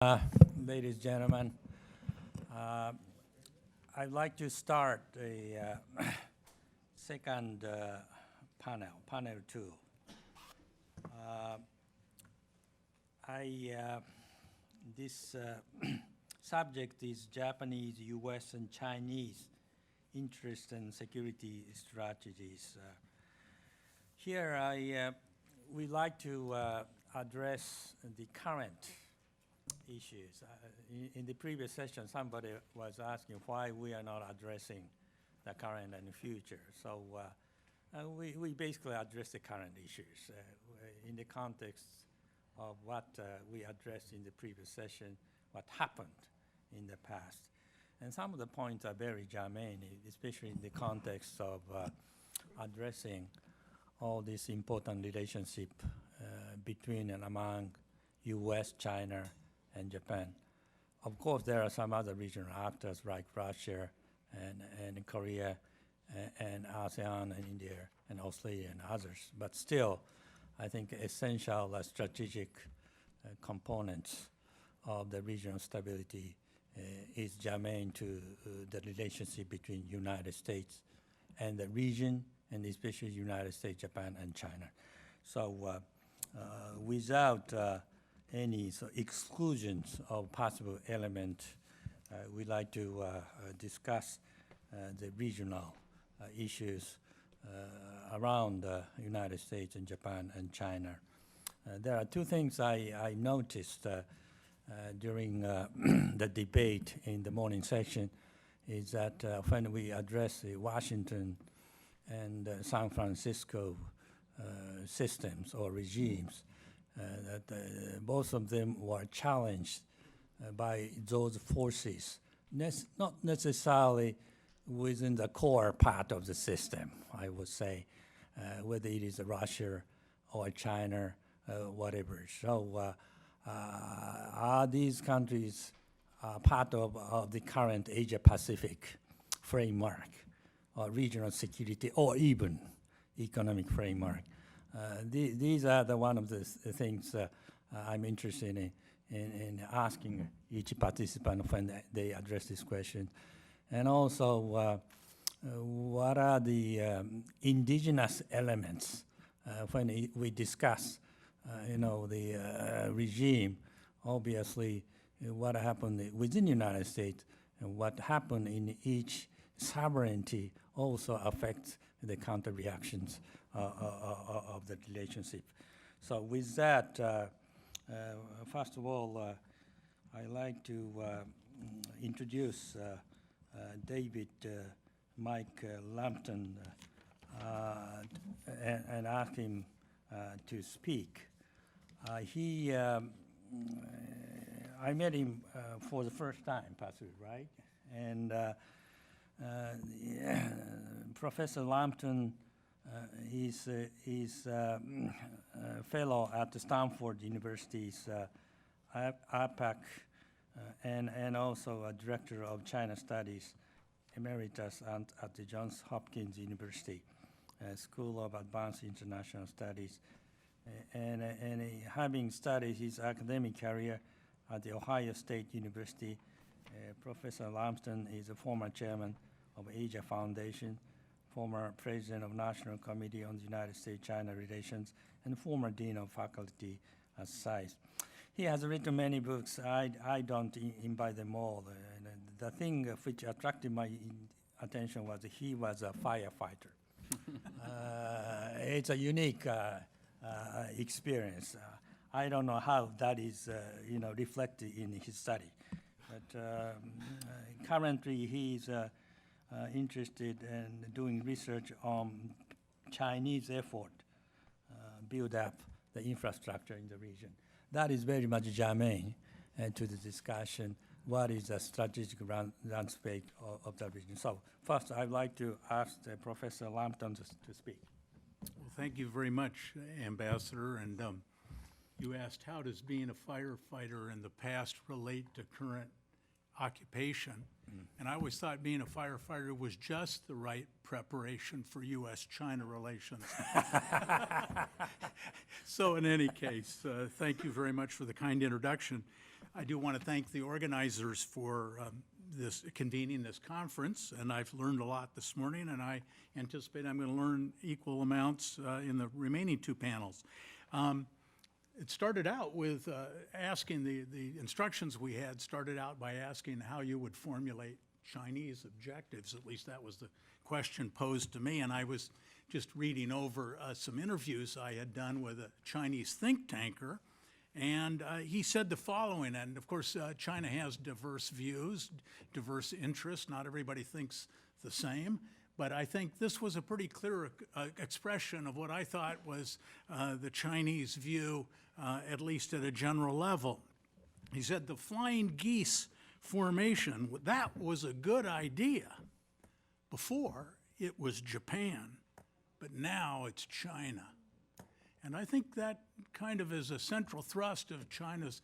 Ladies and gentlemen, I'd like to start the second panel 2. This subject is Japanese, U.S., and Chinese interest and security strategies. Here, we like to address the current issues. In the previous session, somebody was asking why we are not addressing the current and the future. So we basically address the current issues in the context of what we addressed in the previous session, what happened in the past. And some of the points are very germane, especially in the context of addressing all this important relationship between and among U.S., China, and Japan. Of course, there are some other regional actors like Russia and Korea and ASEAN and India and Australia and others. But still, I think essential strategic components of the regional stability is germane to the relationship between United States and the region, and especially United States, Japan, and China. So without any exclusions of possible element, we'd like to discuss the regional issues around the United States and Japan and China. There are two things I noticed during the debate in the morning session is that when we address the Washington and San Francisco systems or regimes, that both of them were challenged by those forces, not necessarily within the core part of the system, I would say, whether it is Russia or China, whatever. So are these countries part of the current Asia-Pacific framework or regional security or even economic framework? These are one of the things I'm interested in asking each participant when they address this question. And also, what are the indigenous elements when we discuss, the regime? Obviously, what happened within the United States and what happened in each sovereignty also affects the counter reactions of the relationship. So with that, first of all, I'd like to introduce David Mike Lampton and ask him to speak. I met him for the first time, possibly, right? And Professor Lampton is a fellow at the Stanford University's APARC and also a director of China Studies Emeritus at the Johns Hopkins University School of Advanced International Studies. And having studied his academic career at the Ohio State University, Professor Lampton is a former chairman of Asia Foundation, former president of National Committee on the United States-China Relations, and former dean of faculty at Sasae. He has written many books. I don't invite them all. The thing which attracted my attention was he was a firefighter. It's a unique experience. I don't know how that is, reflected in his study. But currently, he's interested in doing research on Chinese effort build up the infrastructure in the region. That is very much germane to the discussion. What is the strategic landscape of the region? So first, I'd like to ask Professor Lampton to speak. Well, thank you very much, Ambassador. And you asked, how does being a firefighter in the past relate to current occupation? And I always thought being a firefighter was just the right preparation for U.S.-China relations. So in any case, thank you very much for the kind introduction. I do want to thank the organizers for convening this conference, and I've learned a lot this morning, and I anticipate I'm going to learn equal amounts in the remaining two panels. It started out with asking, the instructions we had started out by asking how you would formulate Chinese objectives. At least that was the question posed to me, and I was just reading over some interviews I had done with a Chinese think tanker, and he said the following, and of course China has diverse views, diverse interests, not everybody thinks the same, but I think this was a pretty clear expression of what I thought was the Chinese view, at least at a general level. He said the flying geese formation, that was a good idea. Before, it was Japan, but now it's China. And I think that kind of is a central thrust of China's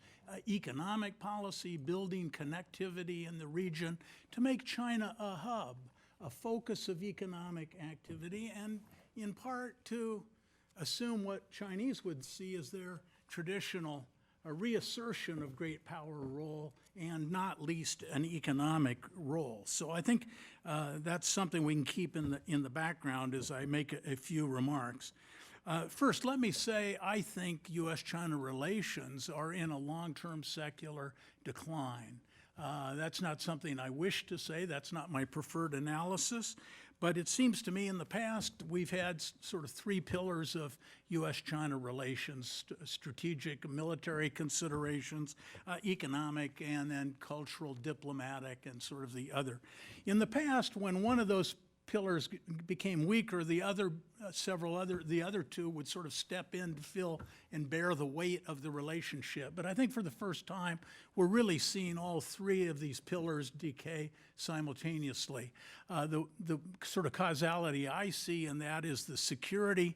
economic policy, building connectivity in the region to make China a hub, a focus of economic activity, and in part to assume what Chinese would see as their traditional reassertion of great power role, and not least an economic role. So I think that's something we can keep in the background as I make a few remarks. First, let me say I think U.S.-China relations are in a long-term secular decline. That's not something I wish to say. That's not my preferred analysis. But it seems to me in the past we've had sort of three pillars of U.S.-China relations: strategic, military considerations, economic, and then cultural, diplomatic, and sort of the other. In the past, when one of those pillars became weaker, the other two would sort of step in to fill and bear the weight of the relationship. But I think for the first time, we're really seeing all three of these pillars decay simultaneously. The sort of causality I see in that is the security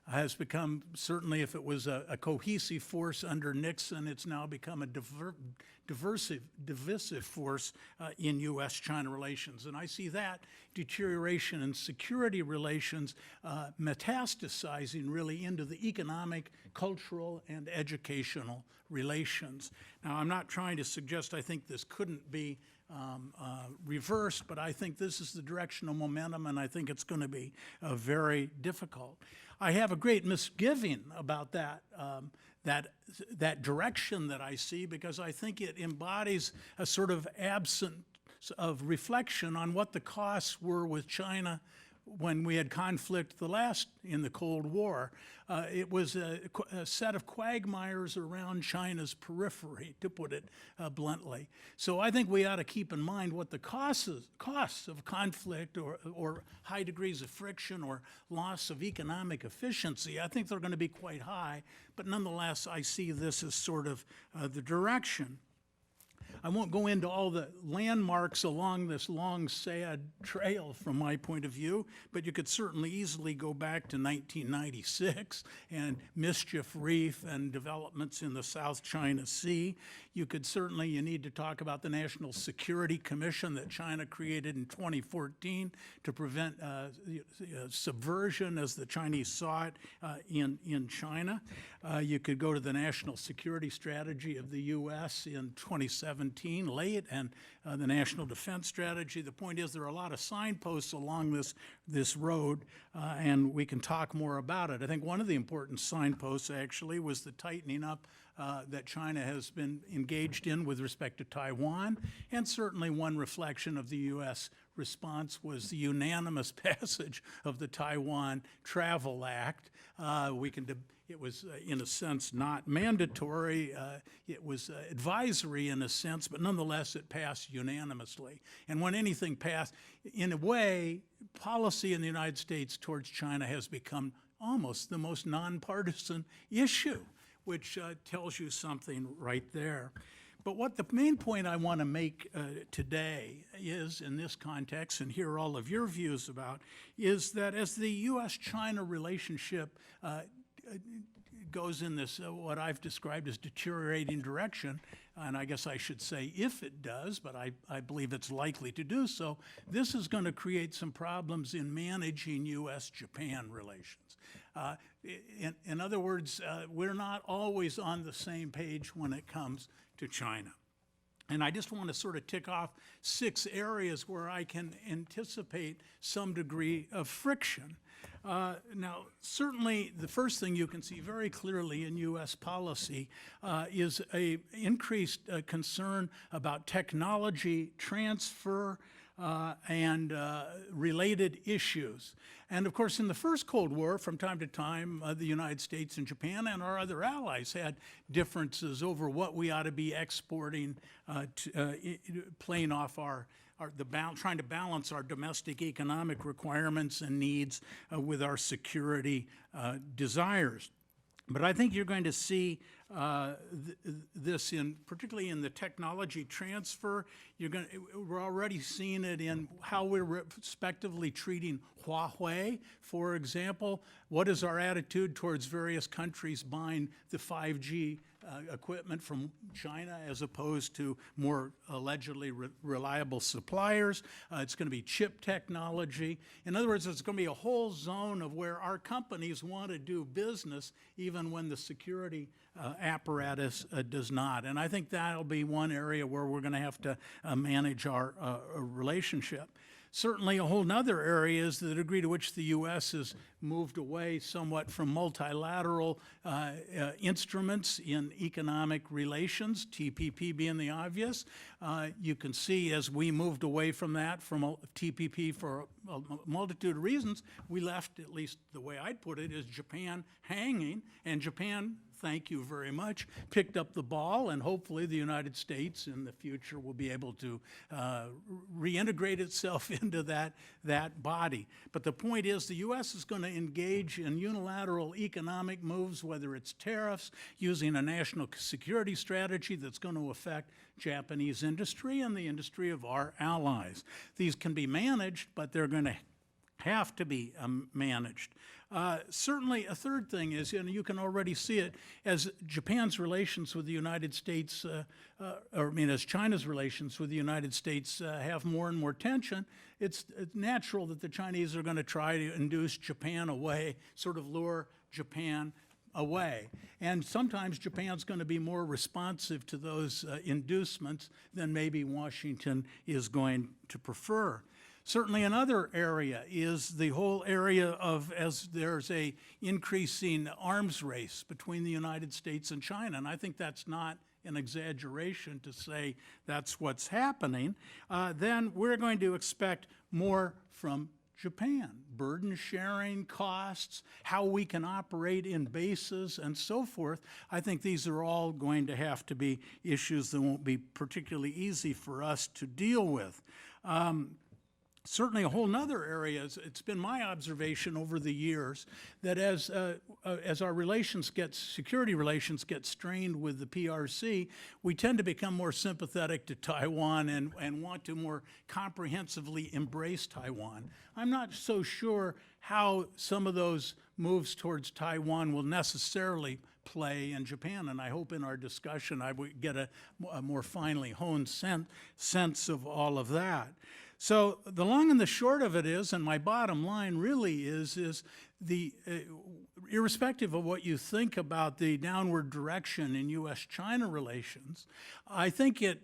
has become, certainly if it was a cohesive force under Nixon, it's now become a divisive force in U.S.-China relations. And I see that deterioration in security relations metastasizing really into the economic, cultural, and educational relations. Now, I'm not trying to suggest I think this couldn't be reversed, but I think this is the direction of momentum, and I think it's going to be very difficult. I have a great misgiving about that direction that I see, because I think it embodies a sort of absence of reflection on what the costs were with China when we had conflict in the Cold War. It was a set of quagmires around China's periphery, to put it bluntly. So I think we ought to keep in mind what the costs of conflict or high degrees of friction or loss of economic efficiency. I think they're going to be quite high, but nonetheless, I see this as sort of the direction. I won't go into all the landmarks along this long, sad trail from my point of view, but you could certainly easily go back to 1996 and Mischief Reef and developments in the South China Sea. You need to talk about the National Security Commission that China created in 2014 to prevent subversion as the Chinese saw it in China. You could go to the National Security Strategy of the U.S. in 2017, late, and the National Defense Strategy. The point is there are a lot of signposts along this road, and we can talk more about it. I think one of the important signposts actually was the tightening up that China has been engaged in with respect to Taiwan, and certainly one reflection of the U.S. response was the unanimous passage of the Taiwan Travel Act. It was, in a sense, not mandatory. It was advisory in a sense, but nonetheless, it passed unanimously. And when anything passed, in a way, policy in the United States towards China has become almost the most nonpartisan issue, which tells you something right there. But what the main point I want to make today is, in this context, and hear all of your views about, is that as the U.S.-China relationship goes in this, what I've described as deteriorating direction, and I guess I should say if it does, but I believe it's likely to do so, this is going to create some problems in managing U.S.-Japan relations. In other words, we're not always on the same page when it comes to China. And I just want to sort of tick off 6 areas where I can anticipate some degree of friction. Now, certainly the first thing you can see very clearly in U.S. policy is an increased concern about technology transfer and related issues. And of course, in the first Cold War, from time to time, the United States and Japan and our other allies had differences over what we ought to be exporting, playing off trying to balance our domestic economic requirements and needs with our security desires. But I think you're going to see this particularly in the technology transfer. We're already seeing it in how we're respectively treating Huawei, for example. What is our attitude towards various countries buying the 5G equipment from China as opposed to more allegedly reliable suppliers? It's going to be chip technology. In other words, it's going to be a whole zone of where our companies want to do business even when the security apparatus does not. And I think that'll be one area where we're going to have to manage our relationship. Certainly a whole other area is the degree to which the U.S. has moved away somewhat from multilateral instruments in economic relations, TPP being the obvious. You can see as we moved away from that, from TPP for a multitude of reasons, we left, at least the way I'd put it, is Japan hanging, and Japan, thank you very much, picked up the ball, and hopefully the United States in the future will be able to reintegrate itself into that body. But the point is the U.S. is going to engage in unilateral economic moves, whether it's tariffs, using a national security strategy that's going to affect Japanese industry and the industry of our allies. These can be managed, but they're going to have to be managed. Certainly, a third thing is, and you can already see it, as Japan's relations with the United States, as China's relations with the United States have more and more tension, it's natural that the Chinese are going to try to induce Japan away, sort of lure Japan away. And sometimes Japan's going to be more responsive to those inducements than maybe Washington is going to prefer. Certainly another area is the whole area of, as there's a increasing arms race between the United States and China, and I think that's not an exaggeration to say that's what's happening, then we're going to expect more from Japan. Burden sharing, costs, how we can operate in bases, and so forth. I think these are all going to have to be issues that won't be particularly easy for us to deal with. Certainly a whole other area, it's been my observation over the years that as our security relations get strained with the PRC, we tend to become more sympathetic to Taiwan and want to more comprehensively embrace Taiwan. I'm not so sure how some of those moves towards Taiwan will necessarily play in Japan, and I hope in our discussion I would get a more finely honed sense of all of that. So the long and the short of it is, and my bottom line really is the irrespective of what you think about the downward direction in U.S.-China relations, I think it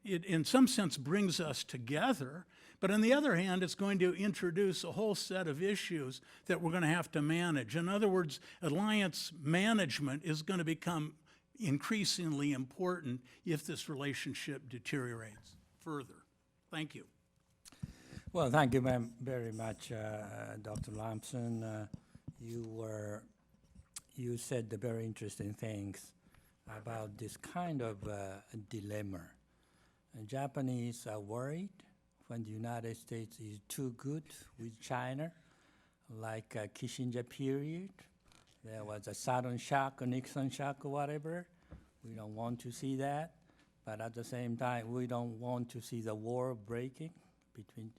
in some sense brings us together. But on the other hand, it's going to introduce a whole set of issues that we're going to have to manage. In other words, alliance management is going to become increasingly important if this relationship deteriorates further. Thank you. Well, thank you very much, Dr. Lampson. You said the very interesting things about this kind of dilemma. And Japanese are worried when the United States is too good with China, like Kissinger period. There was a sudden shock, a Nixon shock or whatever. We don't want to see that. But at the same time, we don't want to see the war breaking between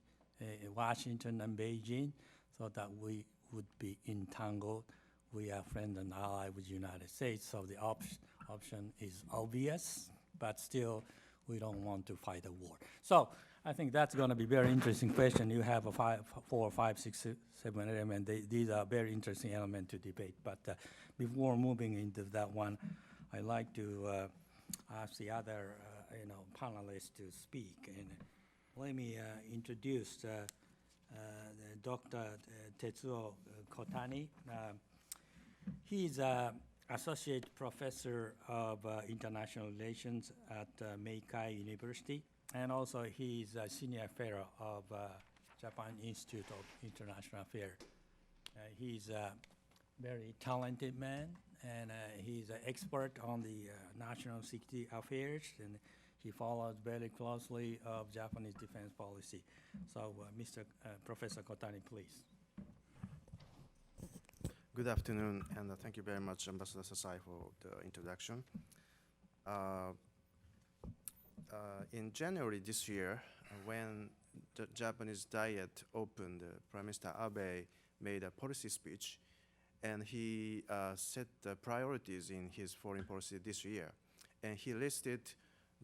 Washington and Beijing, so that we would be entangled we are friend and ally with the United States, so the option is obvious, but still, we don't want to fight a war. So I think that's going to be very interesting question. You have a 4, 5, 6, 7 elements. These are very interesting elements to debate. But before moving into that one, I'd like to ask the other panelists to speak. And let me introduce Dr. Tetsuo Kotani. He's Associate Professor of International Relations at Seikei University, and also he's a Senior Fellow of Japan Institute of International Affairs. He's a very talented man, and he's an expert on the national security affairs, and he follows very closely of Japanese defense policy. So, Professor Kotani, please. Good afternoon, and thank you very much, Ambassador Sasae, for the introduction. In January this year, when the Japanese Diet opened, Prime Minister Abe made a policy speech, and he set the priorities in his foreign policy this year. And he listed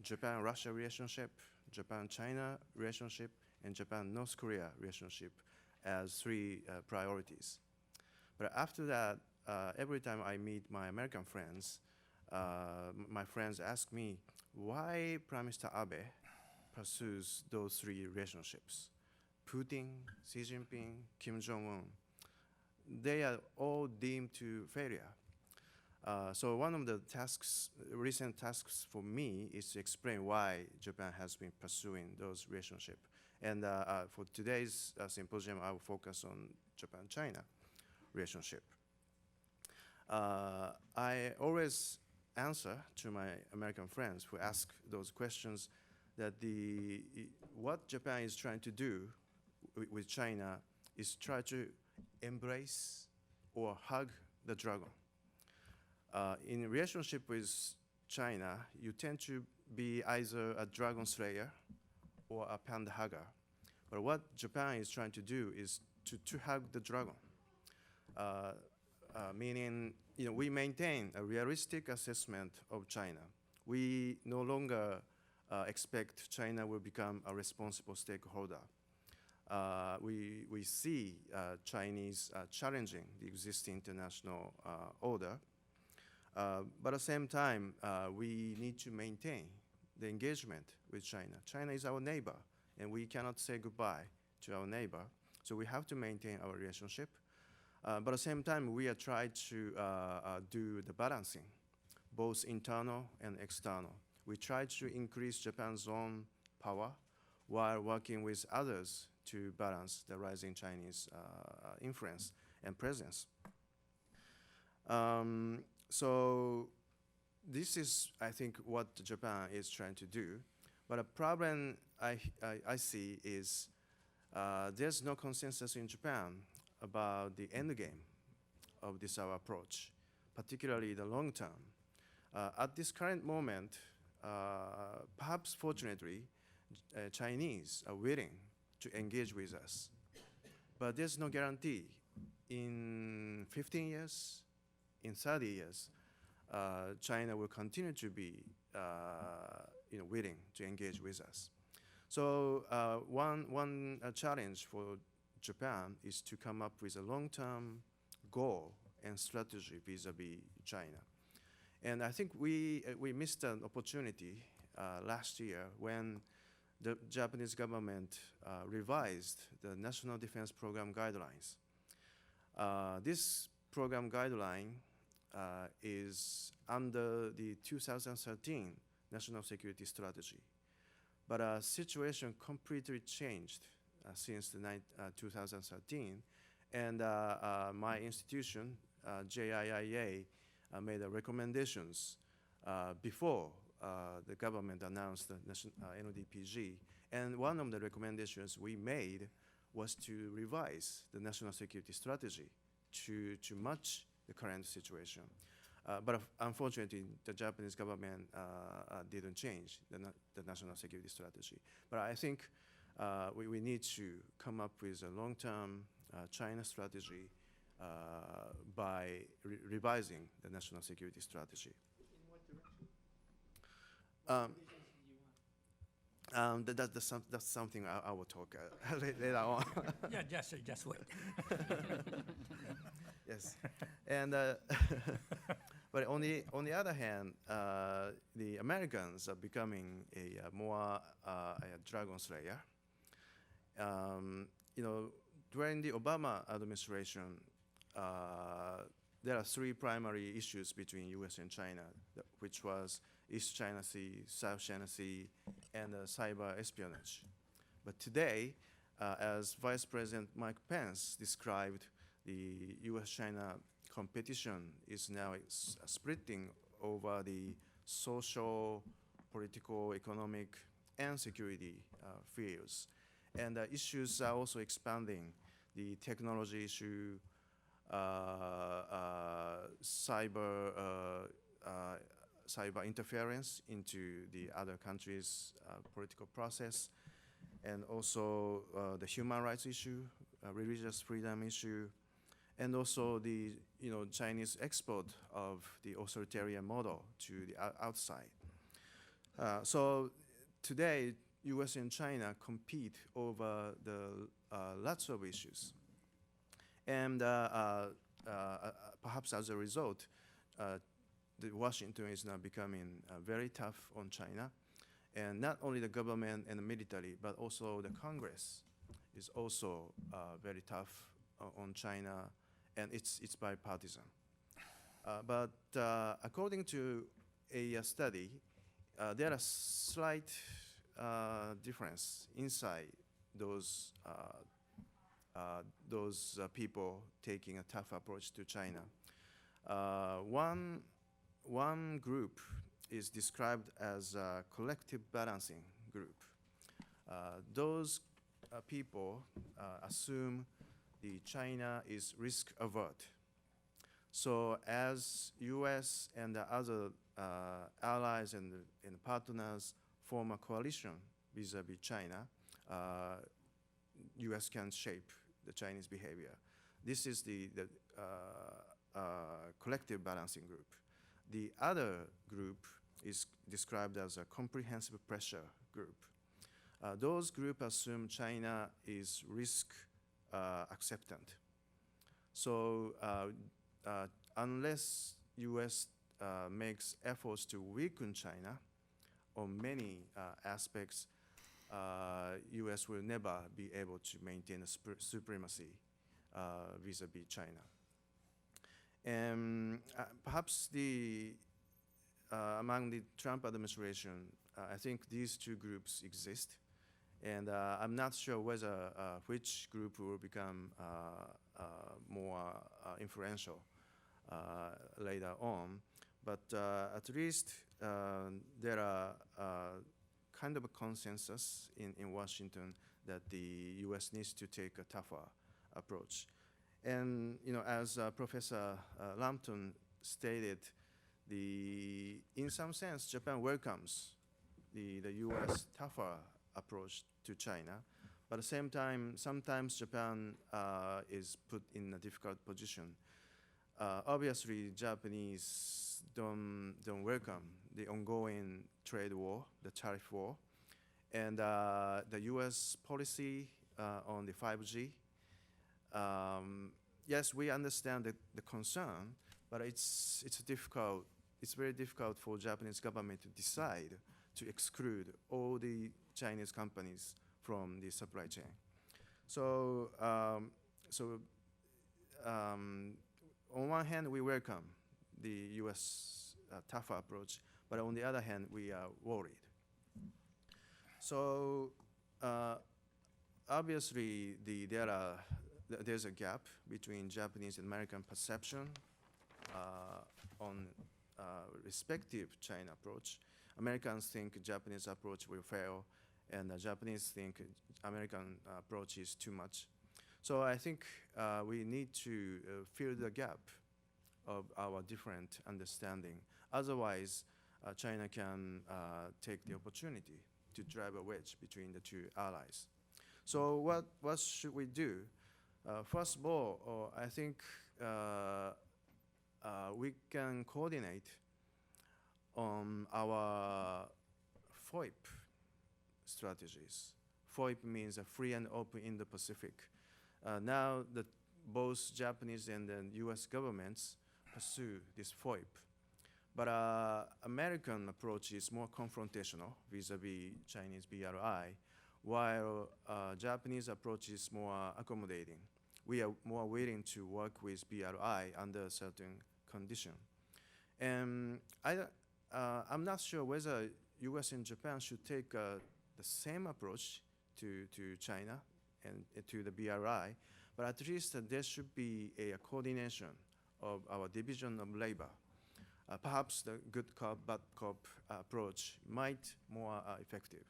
Japan-Russia relationship, Japan-China relationship, and Japan-North Korea relationship as 3 priorities. But after that, every time I meet my American friends, my friends ask me why Prime Minister Abe pursues those 3 relationships. Putin, Xi Jinping, Kim Jong-un, they are all deemed to failure. So one of the recent tasks for me is to explain why Japan has been pursuing those relationships. And for today's symposium, I will focus on Japan-China relationship. I always answer to my American friends who ask those questions that what Japan is trying to do with China is try to embrace or hug the dragon. In relationship with China, you tend to be either a dragon slayer or a panda hugger. But what Japan is trying to do is to hug the dragon. Meaning, we maintain a realistic assessment of China. We no longer expect China will become a responsible stakeholder. We see Chinese challenging the existing international order. But at the same time, we need to maintain the engagement with China. China is our neighbor, and we cannot say goodbye to our neighbor. So we have to maintain our relationship. But at the same time, we are trying to do the balancing, both internal and external. We try to increase Japan's own power while working with others to balance the rising Chinese influence and presence. So this is, I think, what Japan is trying to do. But a problem I see is there's no consensus in Japan about the end game of this our approach, particularly the long term. At this current moment, perhaps fortunately, Chinese are willing to engage with us. But there's no guarantee. In 15 years, in 30 years, China will continue to be willing to engage with us. So one challenge for Japan is to come up with a long-term goal and strategy vis-a-vis China. And I think we missed an opportunity last year when the Japanese government revised the National Defense Program guidelines. This program guideline is under the 2013 National Security Strategy. But a situation completely changed since 2013. And my institution, JIIA, made recommendations before the government announced the NODPG. And one of the recommendations we made was to revise the national security strategy to match the current situation. But unfortunately, the Japanese government didn't change the national security strategy. But I think we need to come up with a long-term China strategy by revising the national security strategy. In what direction? That's something I will talk later on. Yeah, just wait. Yes, and but on the other hand, the Americans are becoming a more a dragon slayer. You know, during the Obama administration, there are three primary issues between U.S. and China, which was East China Sea, South China Sea, and cyber espionage. But today, as Vice President Mike Pence described, the U.S.-China competition is now splitting over the social, political, economic, and security fields. And the issues are also expanding. The technology issue, cyber interference into the other countries' political process, and also the human rights issue, religious freedom issue, and also the Chinese export of the authoritarian model to the outside. So today, U.S. and China compete over the lots of issues, and perhaps as a result, the Washington is now becoming very tough on China, and not only the government and the military, but also the Congress is also very tough on China, and it's bipartisan. But according to a study, there are slight difference inside those people taking a tough approach to China. One group is described as a collective balancing group. Those people assume the China is risk avert. So as U.S. and the other allies and partners form a coalition vis-a-vis China, U.S. can shape the Chinese behavior. This is the collective balancing group. The other group is described as a comprehensive pressure group. Those groups assume China is risk acceptant. So unless U.S. Makes efforts to weaken China on many aspects, U.S. will never be able to maintain a supremacy vis-a-vis China. And perhaps among the Trump administration, I think these two groups exist, and I'm not sure whether which group will become more influential later on. But at least there are kind of a consensus in Washington that the U.S. needs to take a tougher approach. And as Professor Lampton stated, in some sense, Japan welcomes the U.S. tougher approach to China, but at the same time, sometimes Japan is put in a difficult position. Obviously, Japanese don't welcome the ongoing trade war, the tariff war, and the U.S. policy on the 5G. Yes, we understand the concern, but it's difficult. It's very difficult for Japanese government to decide to exclude all the Chinese companies from the supply chain. So, on one hand, we welcome the U.S. Tougher approach, but on the other hand, we are worried. So, obviously, there's a gap between Japanese and American perception on respective China approach. Americans think Japanese approach will fail, and the Japanese think American approach is too much. So I think we need to fill the gap of our different understanding. Otherwise, China can take the opportunity to drive a wedge between the two allies. So what should we do? First of all, I think we can coordinate on our FOIP strategies. FOIP means a free and open Indo-Pacific. Now that both Japanese and the US governments pursue this FOIP. But American approach is more confrontational vis-a-vis Chinese BRI, while Japanese approach is more accommodating. We are more willing to work with BRI under certain condition. And I'm not sure whether US and Japan should take the same approach to China and to the BRI, but at least there should be a coordination of our division of labor. Perhaps the good cop, bad cop approach might more effective.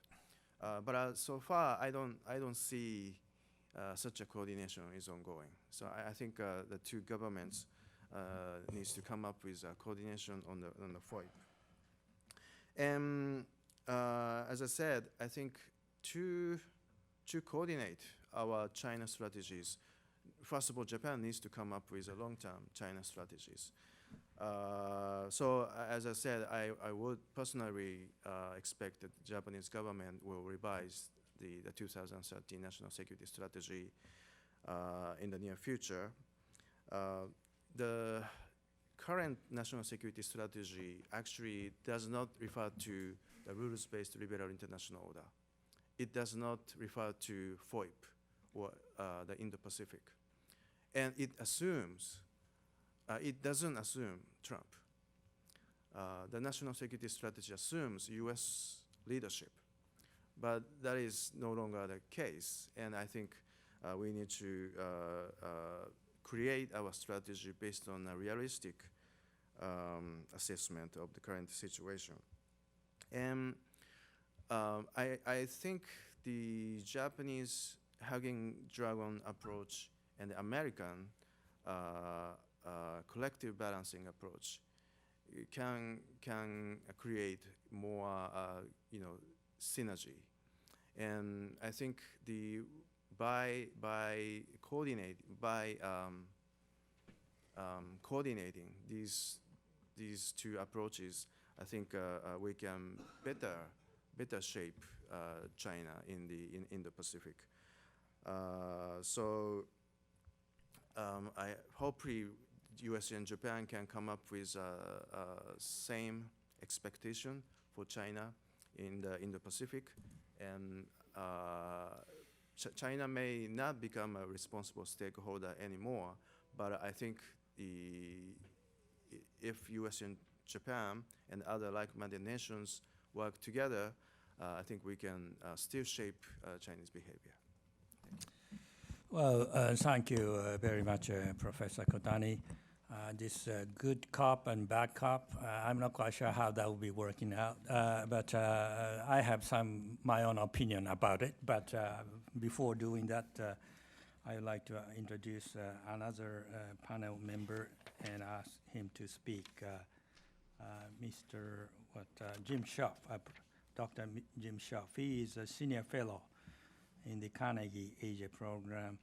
But so far, I don't see such a coordination is ongoing. So I think the two governments needs to come up with a coordination on the FOIP. And as I said, I think to coordinate our China strategies, first of all, Japan needs to come up with a long-term China strategies. So as I said, I would personally expect that the Japanese government will revise the 2013 National Security Strategy in the near future. The current National Security Strategy actually does not refer to the rules-based liberal international order. It does not refer to FOIP or the Indo-Pacific. And it assumes, it doesn't assume Trump. The National Security Strategy assumes US leadership, but that is no longer the case. And I think we need to create our strategy based on a realistic assessment of the current situation. And I think the Japanese hugging dragon approach and the American collective balancing approach can create more synergy. And I think by coordinating these two approaches, I think we can better shape China in the Pacific. So I hopefully US and Japan can come up with same expectation for China in the Pacific, and China may not become a responsible stakeholder anymore, but I think if US and Japan and other like-minded nations work together, I think we can still shape Chinese behavior. Well, thank you very much, Professor Kotani. This good cop and bad cop, I'm not quite sure how that will be working out, but I have my own opinion about it. But before doing that, I would like to introduce another panel member and ask him to speak, Mr. Jim Schaff, Dr. Jim Schaff. He is a senior fellow in the Carnegie Asia program.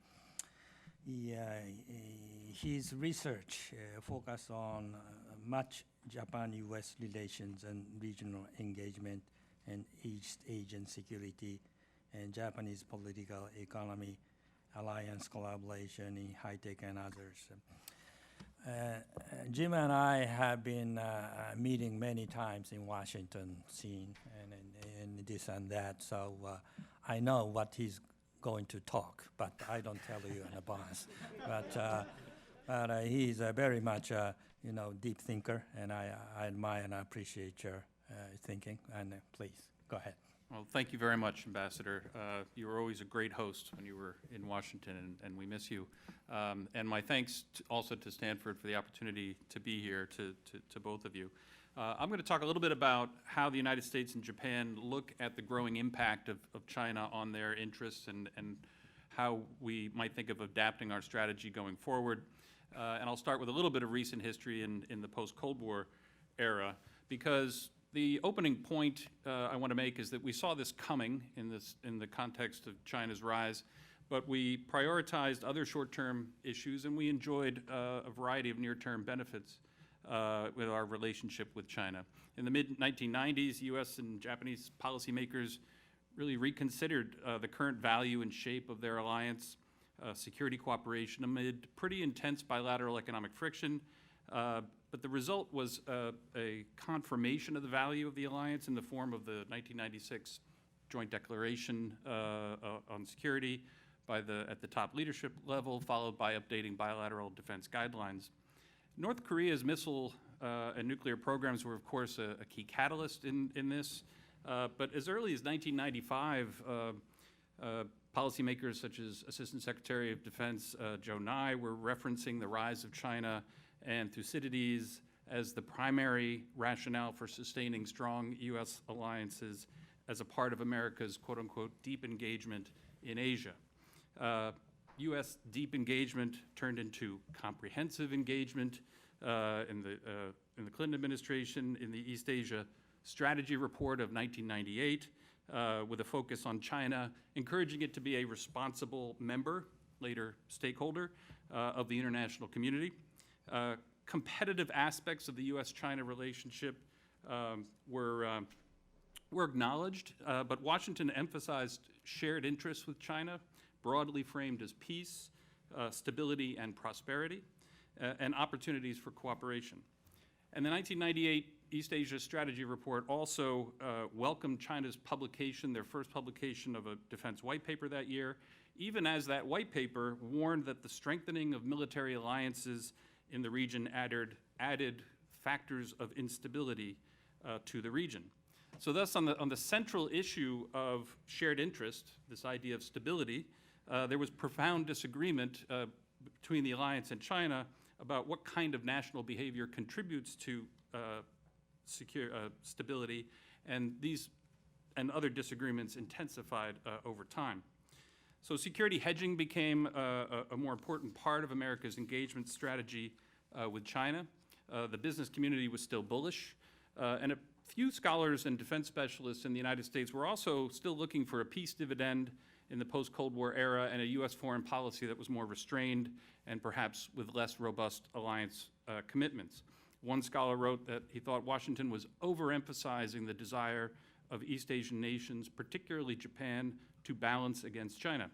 His research focused on much Japan-US relations and regional engagement and East Asian security and Japanese political economy, alliance collaboration in high-tech and others. Jim and I have been meeting many times in Washington, scene and this and that, so I know what he's going to talk, but I don't tell you in advance. But he's very much deep thinker, and I admire and appreciate your thinking. And please, go ahead. Well, thank you very much, Ambassador. You were always a great host when you were in Washington, and we miss you. And my thanks also to Stanford for the opportunity to be here to both of you. I'm going to talk a little bit about how the United States and Japan look at the growing impact of China on their interests and how we might think of adapting our strategy going forward. And I'll start with a little bit of recent history in the post-Cold War era, because the opening point I want to make is that we saw this coming in the context of China's rise, but we prioritized other short-term issues, and we enjoyed a variety of near-term benefits with our relationship with China. In the mid-1990s, U.S. and Japanese policymakers really reconsidered the current value and shape of their alliance, security cooperation amid pretty intense bilateral economic friction. But the result was a confirmation of the value of the alliance in the form of the 1996 Joint Declaration on Security at the top leadership level, followed by updating bilateral defense guidelines. North Korea's missile and nuclear programs were, of course, a key catalyst in this. But as early as 1995, policymakers such as Assistant Secretary of Defense Joe Nye were referencing the rise of China and Thucydides as the primary rationale for sustaining strong U.S. alliances as a part of America's quote-unquote deep engagement in Asia. U.S. deep engagement turned into comprehensive engagement in the Clinton administration in the East Asia Strategy Report of 1998 with a focus on China, encouraging it to be a responsible member, later stakeholder, of the international community. Competitive aspects of the U.S.-China relationship were acknowledged, but Washington emphasized shared interests with China, broadly framed as peace, stability, and prosperity, and opportunities for cooperation. And the 1998 East Asia Strategy Report also welcomed China's publication, their first publication of a defense white paper that year, even as that white paper warned that the strengthening of military alliances in the region added factors of instability to the region. So thus, on the central issue of shared interest, this idea of stability, there was profound disagreement between the alliance and China about what kind of national behavior contributes to stability, and these and other disagreements intensified over time. So security hedging became a more important part of America's engagement strategy with China. The business community was still bullish, and a few scholars and defense specialists in the United States were also still looking for a peace dividend in the post-Cold War era and a U.S. foreign policy that was more restrained and perhaps with less robust alliance commitments. One scholar wrote that he thought Washington was overemphasizing the desire of East Asian nations, particularly Japan, to balance against China.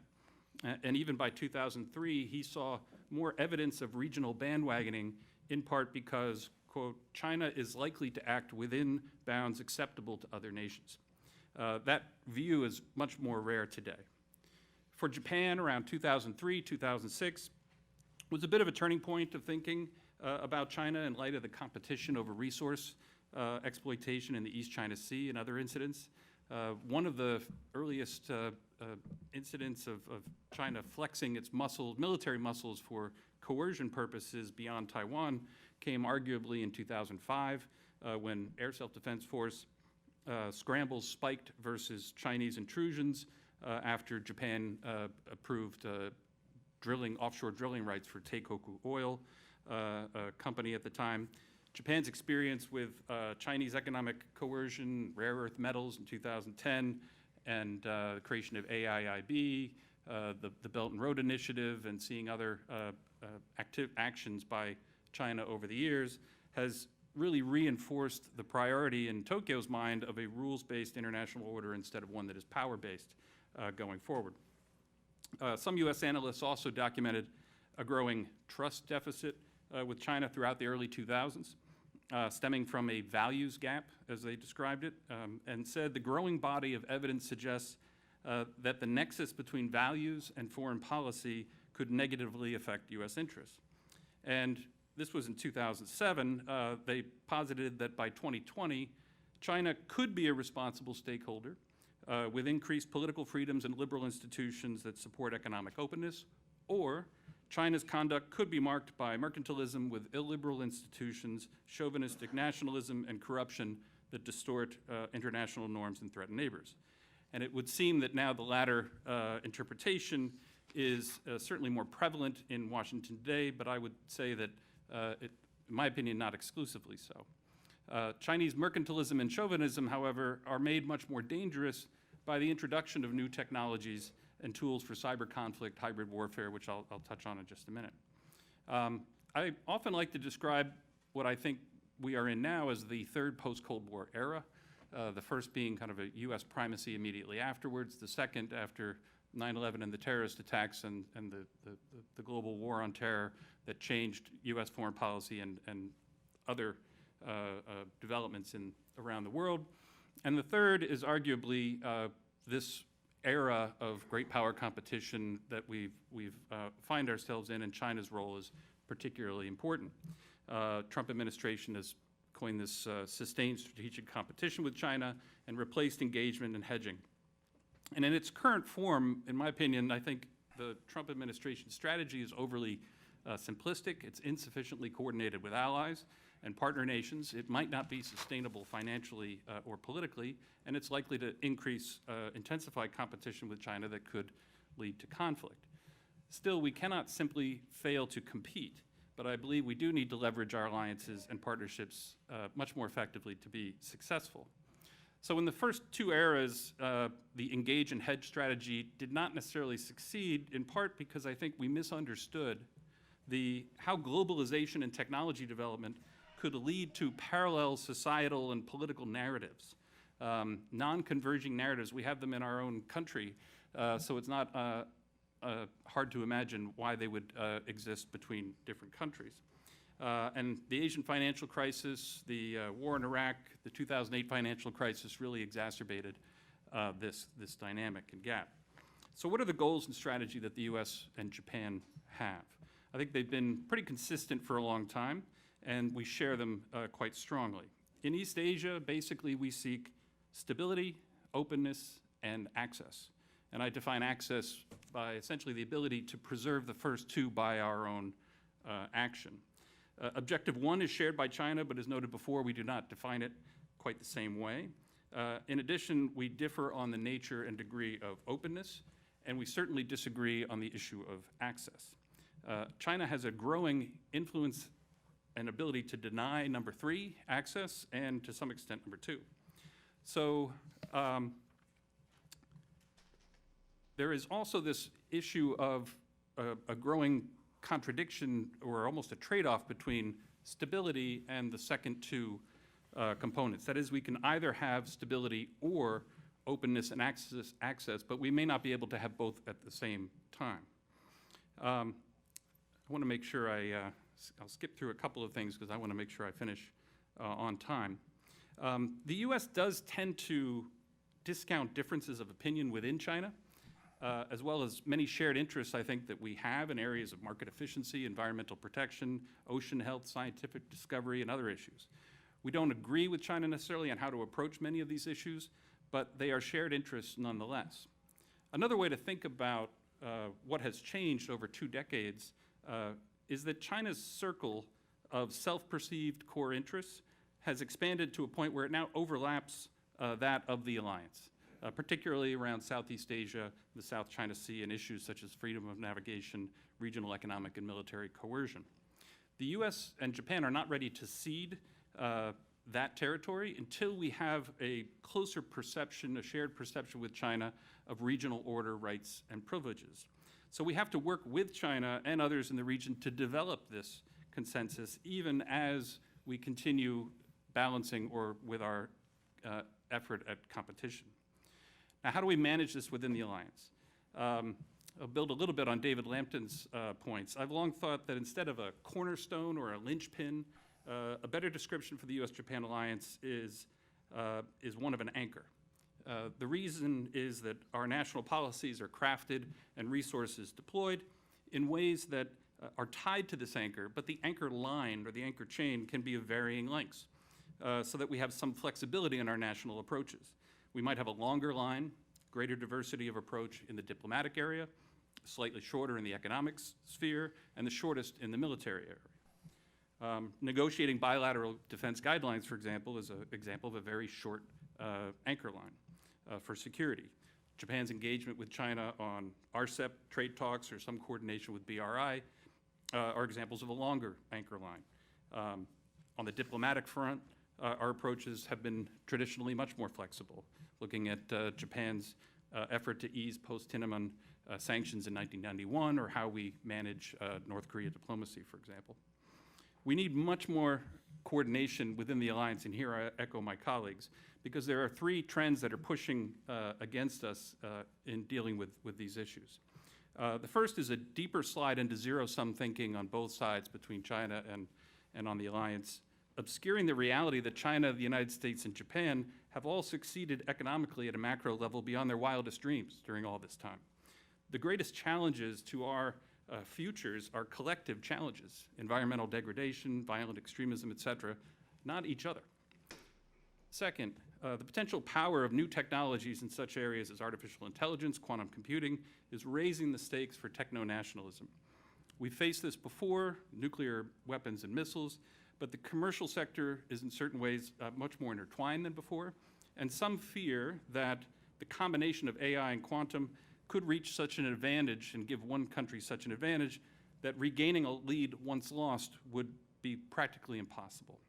And even by 2003, he saw more evidence of regional bandwagoning, in part because, quote, China is likely to act within bounds acceptable to other nations. That view is much more rare today. For Japan, around 2003, 2006, was a bit of a turning point of thinking about China in light of the competition over resource exploitation in the East China Sea and other incidents. One of the earliest incidents of China flexing its military muscles for coercion purposes beyond Taiwan came arguably in 2005 when Air Self-Defense Force scrambles spiked versus Chinese intrusions after Japan approved offshore drilling rights for Teikoku Oil, a company at the time. Japan's experience with Chinese economic coercion, rare earth metals in 2010, and the creation of AIIB, the Belt and Road Initiative, and seeing other active actions by China over the years has really reinforced the priority in Tokyo's mind of a rules-based international order instead of one that is power-based going forward. Some U.S. analysts also documented a growing trust deficit with China throughout the early 2000s, stemming from a values gap, as they described it, and said the growing body of evidence suggests that the nexus between values and foreign policy could negatively affect U.S. interests. And this was in 2007. They posited that by 2020, China could be a responsible stakeholder with increased political freedoms and liberal institutions that support economic openness, or China's conduct could be marked by mercantilism with illiberal institutions, chauvinistic nationalism, and corruption that distort international norms and threaten neighbors. And it would seem that now the latter interpretation is certainly more prevalent in Washington today, but I would say that, in my opinion, not exclusively so. Chinese mercantilism and chauvinism, however, are made much more dangerous by the introduction of new technologies and tools for cyber conflict, hybrid warfare, which I'll touch on in just a minute. I often like to describe what I think we are in now as the third post-Cold War era, the first being kind of a U.S. primacy immediately afterwards, the second after 9/11 and the terrorist attacks and the global war on terror that changed U.S. foreign policy and other developments around the world. And the third is arguably this era of great power competition that we've find ourselves in, and China's role is particularly important. Trump administration has coined this sustained strategic competition with China and replaced engagement and hedging. And in its current form, in my opinion, I think the Trump administration's strategy is overly simplistic. It's insufficiently coordinated with allies and partner nations. It might not be sustainable financially or politically, and it's likely to intensify competition with China that could lead to conflict. Still, we cannot simply fail to compete, but I believe we do need to leverage our alliances and partnerships much more effectively to be successful. So in the first two eras, the engage and hedge strategy did not necessarily succeed, in part because I think we misunderstood how globalization and technology development could lead to parallel societal and political narratives, non-converging narratives. We have them in our own country, so it's not hard to imagine why they would exist between different countries. And the Asian financial crisis, the war in Iraq, the 2008 financial crisis really exacerbated this dynamic and gap. So what are the goals and strategy that the US and Japan have? I think they've been pretty consistent for a long time, and we share them quite strongly. In East Asia, basically we seek stability, openness, and access. And I define access by essentially the ability to preserve the first two by our own action. Objective one is shared by China, but as noted before, we do not define it quite the same way. In addition, we differ on the nature and degree of openness, and we certainly disagree on the issue of access. China has a growing influence and ability to deny number three, access, and to some extent number two. So there is also this issue of a growing contradiction or almost a trade-off between stability and the second two components. That is, we can either have stability or openness and access, but we may not be able to have both at the same time. I want to make sure I'll skip through a couple of things because I want to make sure I finish on time. The US does tend to discount differences of opinion within China, as well as many shared interests, I think, that we have in areas of market efficiency, environmental protection, ocean health, scientific discovery, and other issues. We don't agree with China necessarily on how to approach many of these issues, but they are shared interests nonetheless. Another way to think about what has changed over 2 decades is that China's circle of self-perceived core interests has expanded to a point where it now overlaps that of the alliance. Particularly around Southeast Asia, the South China Sea, and issues such as freedom of navigation, regional economic and military coercion. The US and Japan are not ready to cede that territory until we have a closer perception, a shared perception with China of regional order, rights, and privileges. So we have to work with China and others in the region to develop this consensus, even as we continue balancing or with our effort at competition. Now, how do we manage this within the alliance? I'll build a little bit on David Lampton's points. I've long thought that instead of a cornerstone or a linchpin, a better description for the US-Japan alliance is one of an anchor. The reason is that our national policies are crafted and resources deployed in ways that are tied to this anchor, but the anchor line or the anchor chain can be of varying lengths, so that we have some flexibility in our national approaches. We might have a longer line, greater diversity of approach in the diplomatic area, slightly shorter in the economic sphere, and the shortest in the military area. Negotiating bilateral defense guidelines, for example, is an example of a very short anchor line for security. Japan's engagement with China on RCEP trade talks or some coordination with BRI are examples of a longer anchor line. On the diplomatic front, our approaches have been traditionally much more flexible, looking at Japan's effort to ease post-Tiananmen sanctions in 1991, or how we manage North Korea diplomacy, for example. We need much more coordination within the alliance, and here I echo my colleagues, because there are three trends that are pushing against us in dealing with these issues. The first is a deeper slide into zero-sum thinking on both sides between China and on the alliance, obscuring the reality that China, the United States, and Japan have all succeeded economically at a macro level beyond their wildest dreams during all this time. The greatest challenges to our futures are collective challenges: environmental degradation, violent extremism, etc., not each other. Second, the potential power of new technologies in such areas as artificial intelligence, quantum computing, is raising the stakes for techno-nationalism. We've faced this before, nuclear weapons and missiles, but the commercial sector is in certain ways much more intertwined than before, and some fear that the combination of AI and quantum could reach such an advantage and give one country such an advantage that regaining a lead once lost would be practically impossible.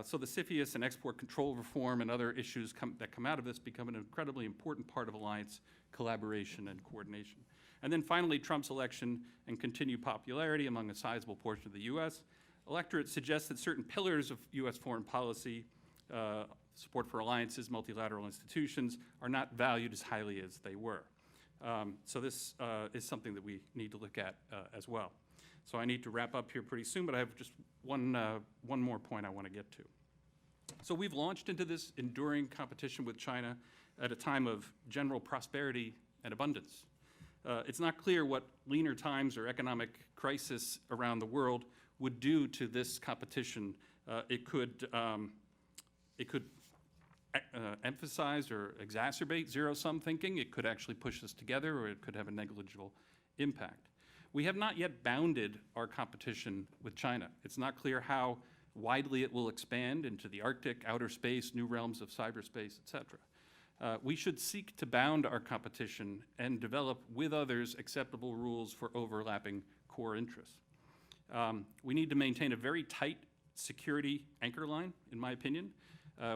So the CFIUS and export control reform and other issues that come out of this become an incredibly important part of alliance collaboration and coordination. And then finally, Trump's election and continued popularity among a sizable portion of the U.S. electorate suggests that certain pillars of U.S. foreign policy, support for alliances, multilateral institutions, are not valued as highly as they were. So this is something that we need to look at as well. So I need to wrap up here pretty soon, but I have just one more point I want to get to. So we've launched into this enduring competition with China at a time of general prosperity and abundance. It's not clear what leaner times or economic crisis around the world would do to this competition. It could emphasize or exacerbate zero-sum thinking. It could actually push us together, or it could have a negligible impact. We have not yet bounded our competition with China. It's not clear how widely it will expand into the Arctic, outer space, new realms of cyberspace, et cetera. We should seek to bound our competition and develop with others acceptable rules for overlapping core interests. We need to maintain a very tight security anchor line, in my opinion.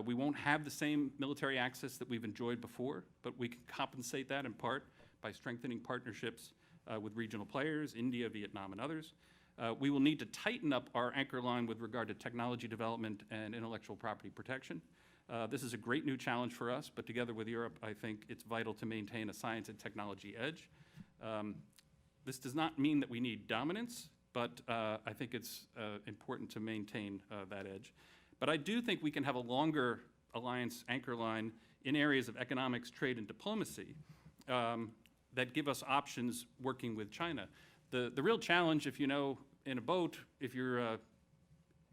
We won't have the same military access that we've enjoyed before, but we can compensate that in part by strengthening partnerships with regional players, India, Vietnam, and others. We will need to tighten up our anchor line with regard to technology development and intellectual property protection. This is a great new challenge for us, but together with Europe, I think it's vital to maintain a science and technology edge. This does not mean that we need dominance, but I think it's important to maintain that edge. But I do think we can have a longer alliance anchor line in areas of economics, trade, and diplomacy that give us options working with China. The real challenge, if you know, in a boat, if you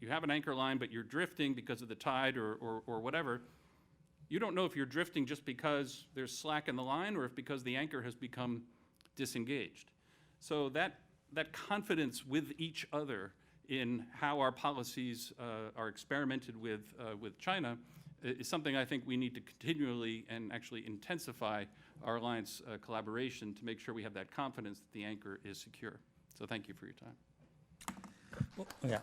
have an anchor line but you're drifting because of the tide or whatever, you don't know if you're drifting just because there's slack in the line or if because the anchor has become disengaged. So that confidence with each other in how our policies are experimented with China is something I think we need to continually and actually intensify our alliance collaboration to make sure we have that confidence that the anchor is secure. So thank you for your time. Well, yeah.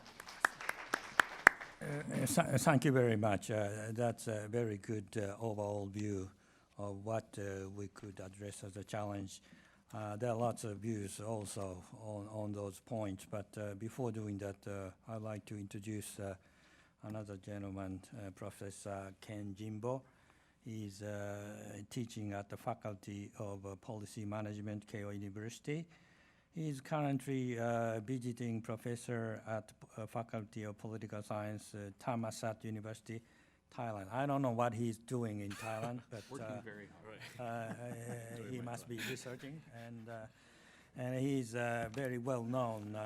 Thank you very much. That's a very good overall view of what we could address as a challenge. There are lots of views also on those points, but before doing that, I'd like to introduce another gentleman, Professor Ken Jimbo. He's teaching at the Faculty of Policy Management, Keio University. He's currently visiting professor at Faculty of Political Science, Thammasat University, Thailand. I don't know what he's doing in Thailand, but Working very hard. he must be researching, and he's a very well-known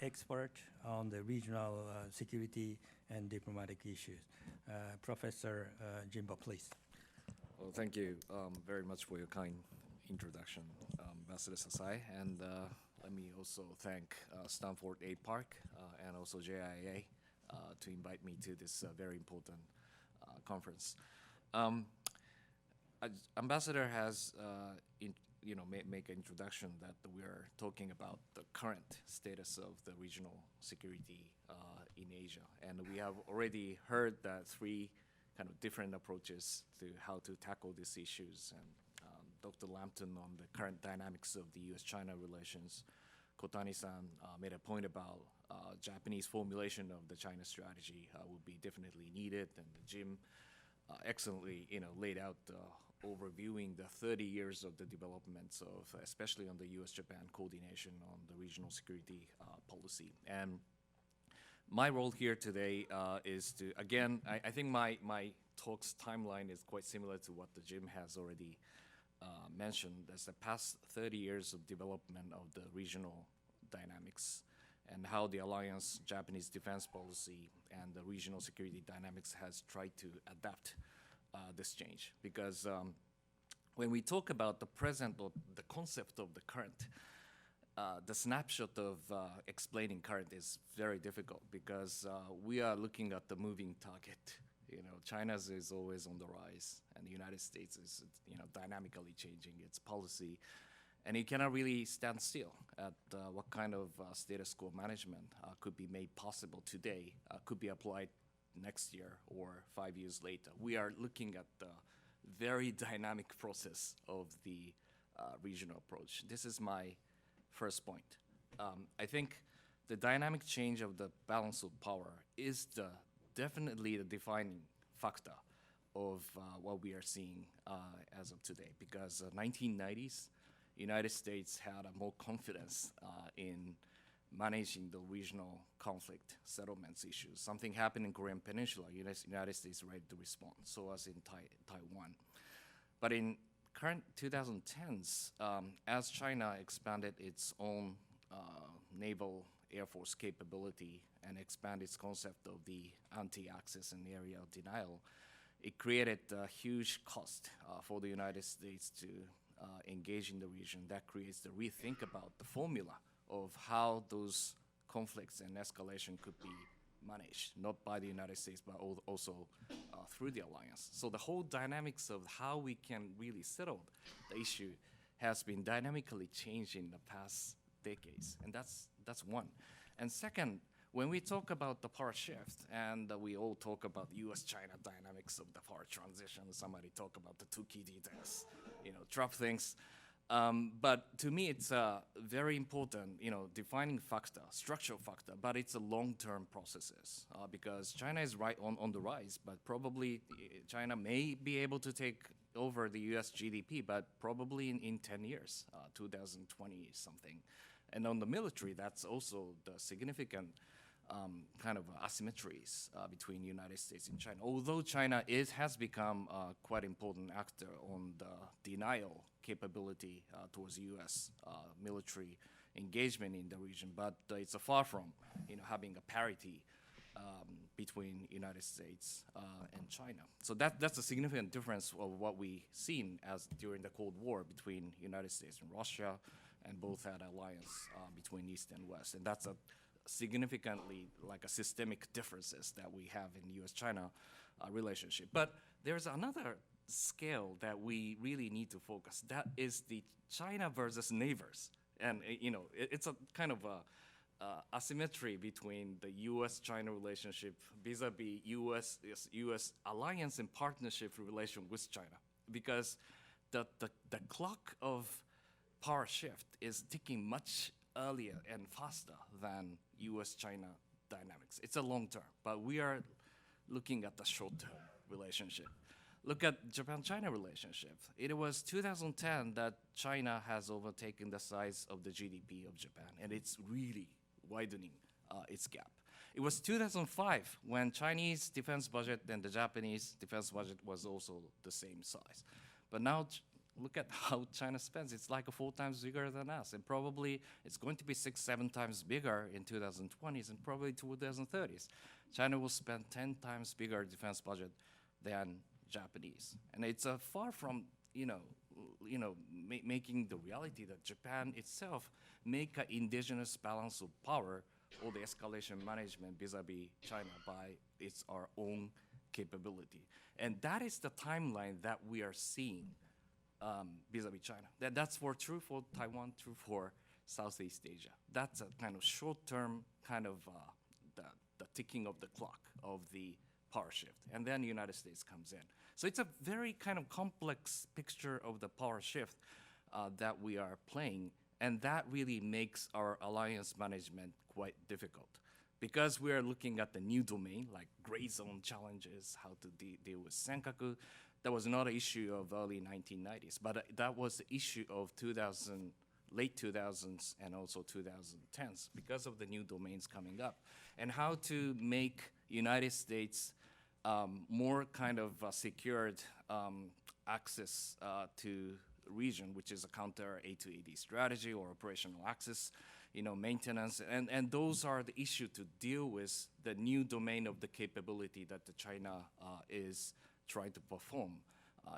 expert on the regional security and diplomatic issues. Professor Jimbo, please. Well, thank you very much for your kind introduction, Ambassador Sasae, and let me also thank Stanford APARC and also JIIA to invite me to this very important conference. Ambassador has make an introduction that we are talking about the current status of the regional security in Asia, and we have already heard that three kind of different approaches to how to tackle these issues, and Dr. Lampton on the current dynamics of the U.S.-China relations. Kotani-san made a point about Japanese formulation of the China strategy would be definitely needed, and Jim excellently, laid out overviewing the 30 years of the developments of, especially on the U.S.-Japan coordination on the regional security policy. And my role here today is to, again, I think my talk's timeline is quite similar to what the Jim has already mentioned. As the past 30 years of development of the regional dynamics and how the alliance Japanese defense policy and the regional security dynamics has tried to adapt this change. Because when we talk about the present or the concept of the current, the snapshot of explaining current is very difficult because we are looking at the moving target. China's is always on the rise, and the United States is, dynamically changing its policy. And you cannot really stand still at what kind of status quo management could be made possible today, could be applied next year or 5 years later. We are looking at the very dynamic process of the regional approach. This is my first point. I think the dynamic change of the balance of power is definitely the defining factor of what we are seeing as of today, because 1990s, United States had more confidence in managing the regional conflict settlements issues. Something happened in Korean Peninsula, United States ready to respond, so as in Taiwan. But in current 2010s, as China expanded its own naval Air Force capability and expand its concept of the anti-access and area of denial, it created a huge cost for the United States to engage in the region. That creates the rethink about the formula of how those conflicts and escalation could be managed, not by the United States, but also through the alliance. So the whole dynamics of how we can really settle the issue has been dynamically changed in the past decades, and that's one. And second, when we talk about the power shift, and we all talk about U.S.-China dynamics of the power transition, somebody talk about the two key details, Trump things. But to me, it's a very important, defining factor, structural factor, but it's a long-term processes because China is on the rise, but probably China may be able to take over the U.S. GDP, but probably in 10 years, 2020 something. And on the military, that's also the significant kind of asymmetries between United States and China. Although China has become a quite important actor on the denial capability towards U.S. Military engagement in the region, but it's far from having a parity between United States and China. So that's a significant difference of what we seen as during the Cold War between United States and Russia, and both had alliance between East and West, and that's a significantly like a systemic differences that we have in U.S.-China relationship. But there's another scale that we really need to focus. That is the China versus neighbors. And it's a kind of a asymmetry between the U.S.-China relationship vis-a-vis U.S. alliance and partnership relation with China. Because the clock of power shift is ticking much earlier and faster than U.S.-China dynamics. It's a long term, but we are looking at the short-term relationship. Look at Japan-China relationship. It was 2010 that China has overtaken the size of the GDP of Japan, and it's really widening its gap. It was 2005 when Chinese defense budget and the Japanese defense budget was also the same size. But now, look at how China spends. It's like 4 times bigger than us, and probably it's going to be 6-7 times bigger in 2020s and probably 2030s. China will spend 10 times bigger defense budget than Japanese, and it's far from making the reality that Japan itself make an indigenous balance of power or the escalation management vis-a-vis China by our own capability, and that is the timeline that we are seeing. Vis-a-vis China. That's true for Taiwan, true for Southeast Asia. That's a kind of short-term kind of the ticking of the clock of the power shift. And then the United States comes in. So it's a very kind of complex picture of the power shift that we are playing, and that really makes our alliance management quite difficult. Because we are looking at the new domain, like gray zone challenges, how to deal with senkaku, that was not an issue of early 1990s, but that was the issue of late 2000s and also 2010s because of the new domains coming up. And how to make United States more kind of secured access to region, which is a counter A2AD strategy or operational access, maintenance, and those are the issue to deal with the new domain of the capability that the China is trying to perform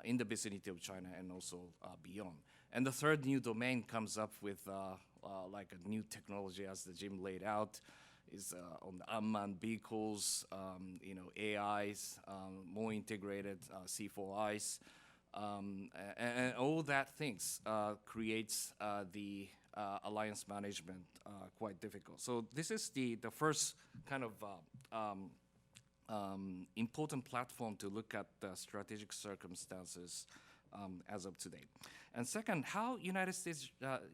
in the vicinity of China and also beyond. And the third new domain comes up with like a new technology, as the Jim laid out, is on the unmanned vehicles, AIs, more integrated C4Is, and all that things creates the alliance management quite difficult. So this is the first kind of important platform to look at the strategic circumstances as of today. And second, how United States,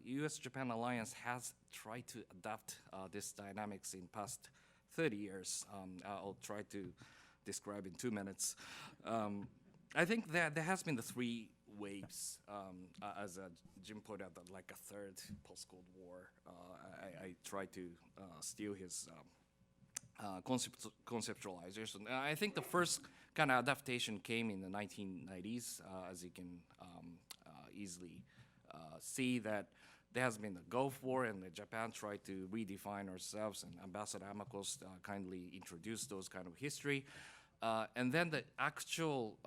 US-Japan alliance has tried to adapt this dynamics in past 30 years. I'll try to describe in 2 minutes. I think that there has been the three waves, as Jim pointed out, like a third post-Cold War. I tried to steal his conceptualization. I think the first kind of adaptation came in the 1990s, as you can easily see that there has been the Gulf War, and Japan tried to redefine ourselves, and Ambassador Armacost kindly introduced those kind of history. And then the actual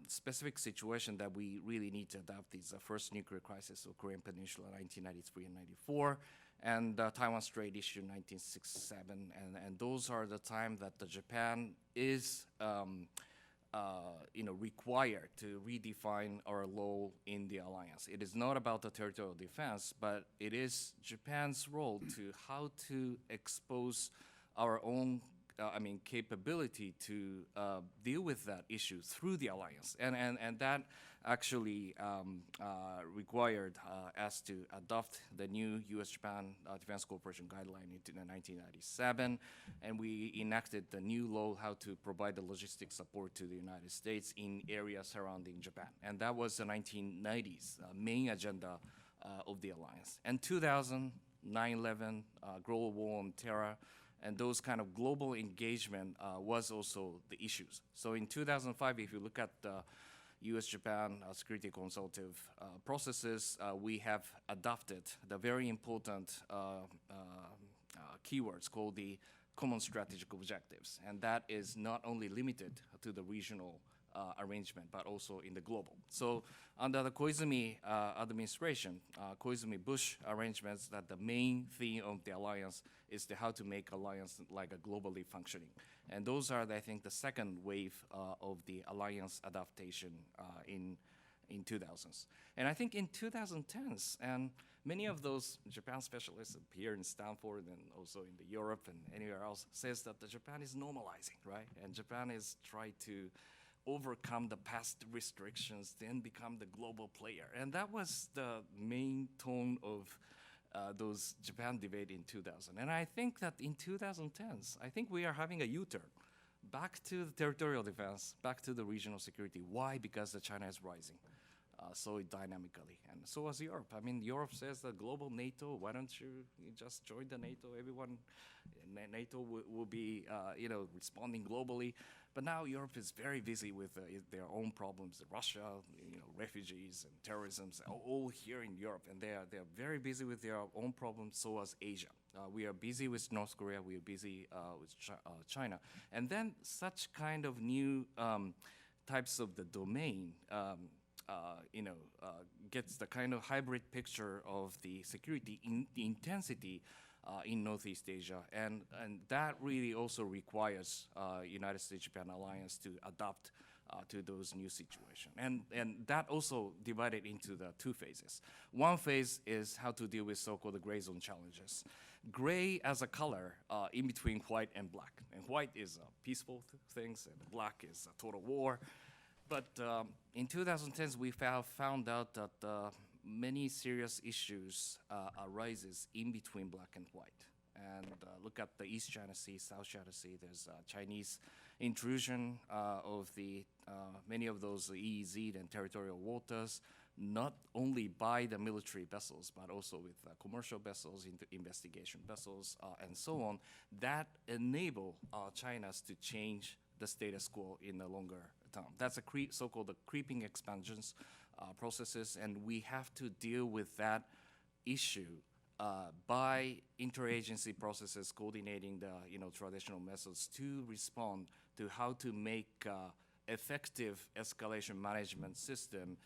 specific situation that we really need to adapt is the first nuclear crisis of Korean Peninsula, 1993 and 94, and Taiwan Strait issue, 1967, and those are the time that the Japan is required to redefine our role in the alliance. It is not about the territorial defense, but it is Japan's role to how to expose our own capability to deal with that issue through the alliance. And that actually required us to adopt the new US-Japan Defense Cooperation Guideline in 1997, and we enacted the new law how to provide the logistic support to the United States in areas surrounding Japan. And that was the 1990s main agenda of the alliance. And 2000, 9/11, global war on terror, and those kind of global engagement was also the issues. So in 2005, if you look at the US-Japan security consultative processes, we have adopted the very important keywords called the common strategic objectives. And that is not only limited to the regional arrangement, but also in the global. So under the Koizumi administration, Koizumi-Bush arrangements, that the main theme of the alliance is how to make alliance like a globally functioning. And those are, I think, the second wave of the alliance adaptation in 2000s. And I think in 2010s, and many of those Japan specialists here in Stanford and also in the Europe and anywhere else says that the Japan is normalizing, right? And Japan is trying to overcome the past restrictions, then become the global player. And that was the main tone of those Japan debate in 2000. And I think that in 2010s, I think we are having a U-turn back to the territorial defense, back to the regional security. Why? Because the China is rising so dynamically, and so was Europe. I mean, Europe says the global NATO, why don't you just join the NATO? Everyone, NATO will be, responding globally. But now Europe is very busy with their own problems. Russia, refugees and terrorism, all here in Europe, and they are very busy with their own problems. So was Asia. We are busy with North Korea. We are busy with China, and then such kind of new types of the domain. Gets the kind of hybrid picture of the security intensity in Northeast Asia, and that really also requires United States-Japan alliance to adapt to those new situations. And that also divided into the two phases. One phase is how to deal with so-called gray zone challenges. Gray as a color in between white and black. And white is peaceful things, and black is a total war. But in 2010s, we found out that many serious issues arises in between black and white. And look at the East China Sea, South China Sea. There's Chinese intrusion of the many of those EEZ and territorial waters, not only by the military vessels, but also with commercial vessels, investigation vessels, and so on, that enable China to change the status quo in the longer term. That's a so-called creeping expansions processes, and we have to deal with that issue by interagency processes, coordinating the traditional methods to respond to how to make effective escalation management system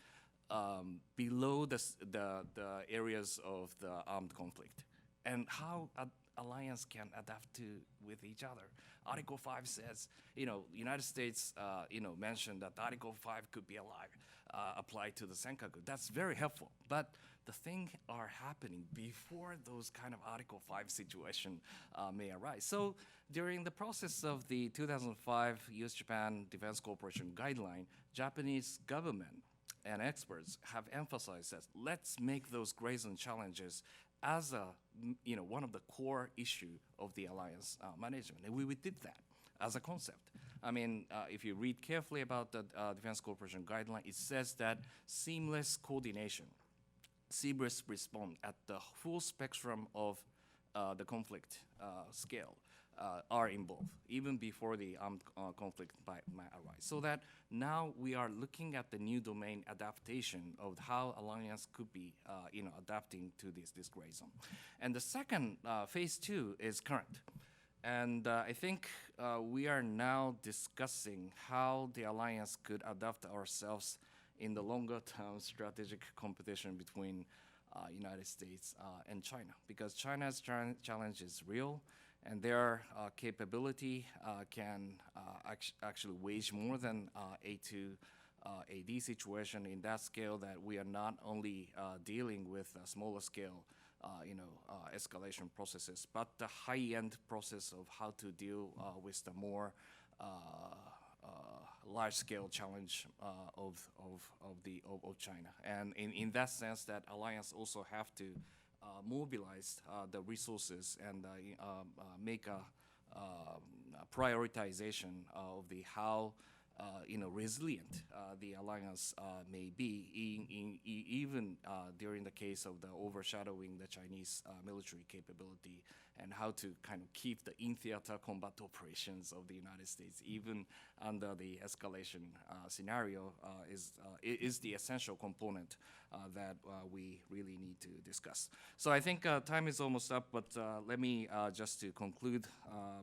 below the areas of the armed conflict, and how alliance can adapt to with each other. Article 5 says, United States, mentioned that Article 5 could be applied to the Senkaku. That's very helpful, but the thing are happening before those kind of Article 5 situation may arise. So during the process of the 2005 U.S.-Japan Defense Cooperation Guideline, Japanese government and experts have emphasized that let's make those gray zone challenges as one of the core issue of the alliance management. And we did that as a concept. I mean, if you read carefully about the Defense Cooperation Guideline, it says that seamless coordination, seamless response at the full spectrum of the conflict scale are involved, even before the armed conflict might arise. So that now we are looking at the new domain adaptation of how alliance could be, adapting to this gray zone. And the second, phase 2 is current. And I think we are now discussing how the alliance could adapt ourselves in the longer-term strategic competition between United States and China, because China's challenge is real, and their capability can actually wage more than A2 AD situation in that scale, that we are not only dealing with smaller scale escalation processes, but the high-end process of how to deal with the more large-scale challenge of China. And in that sense, that alliance also have to mobilize the resources and make a prioritization of the how resilient the alliance may be, even during the case of the overshadowing the Chinese military capability, and how to kind of keep the in-theater combat operations of the United States, even under the escalation scenario, is the essential component that we really need to discuss. So I think time is almost up, but let me just to conclude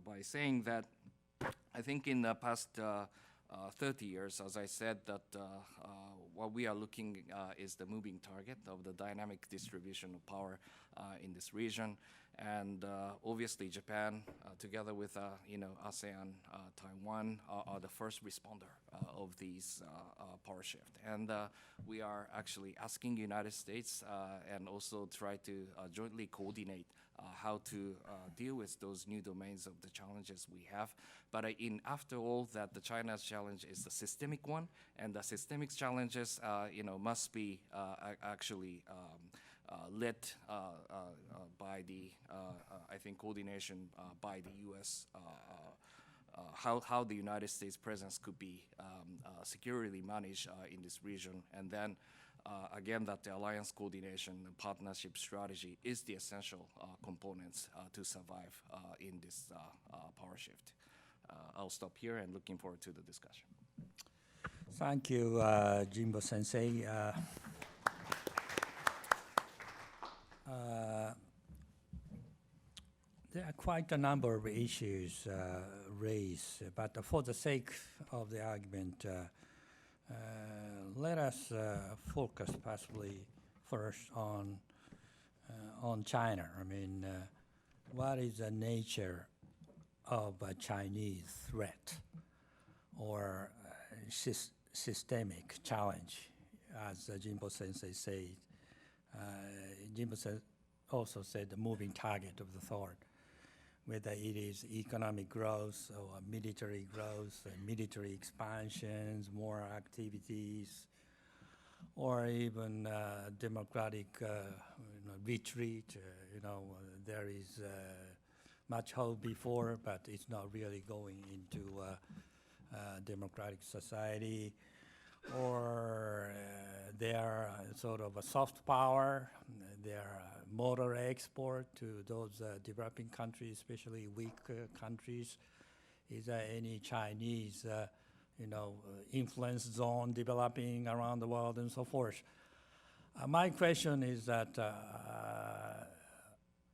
by saying that I think in the past 30 years, as I said, that what we are looking is the moving target of the dynamic distribution of power in this region. And obviously Japan, together with ASEAN, Taiwan, are the first responder of these power shift. And we are actually asking United States and also try to jointly coordinate how to deal with those new domains of the challenges we have. But after all, that the China's challenge is the systemic one, and the systemic challenges, must be actually led by the, I think, coordination by the U.S. How the United States presence could be securely managed in this region, and then again, that the alliance coordination and partnership strategy is the essential components to survive in this power shift. I'll stop here and looking forward to the discussion. Thank you, Jimbo Sensei. There are quite a number of issues raised, but for the sake of the argument, let us focus possibly first on China. I mean, what is the nature of a Chinese threat or systemic challenge, as Jimbo Sensei said. Jimbo also said the moving target of the thought. whether it is economic growth or military growth, military expansions, more activities, or even democratic retreat. There is much hope before, but it's not really going into democratic society. Or they are sort of a soft power. They are motor export to those developing countries, especially weak countries. Is there any Chinese, influence zone developing around the world and so forth? My question is that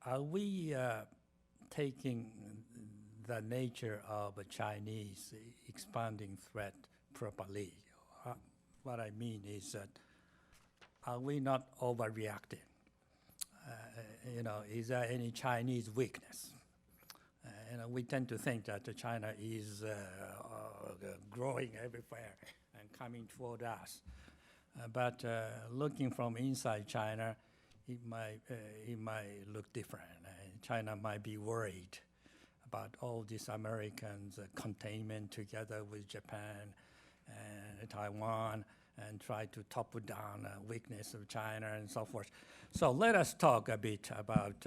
are we taking the nature of a Chinese expanding threat properly? What I mean is that are we not overreacting? Is there any Chinese weakness? We tend to think that China is growing everywhere and coming toward us. But looking from inside China, it might look different. China might be worried about all these Americans' containment together with Japan and Taiwan, and try to topple down weakness of China and so forth. So let us talk a bit about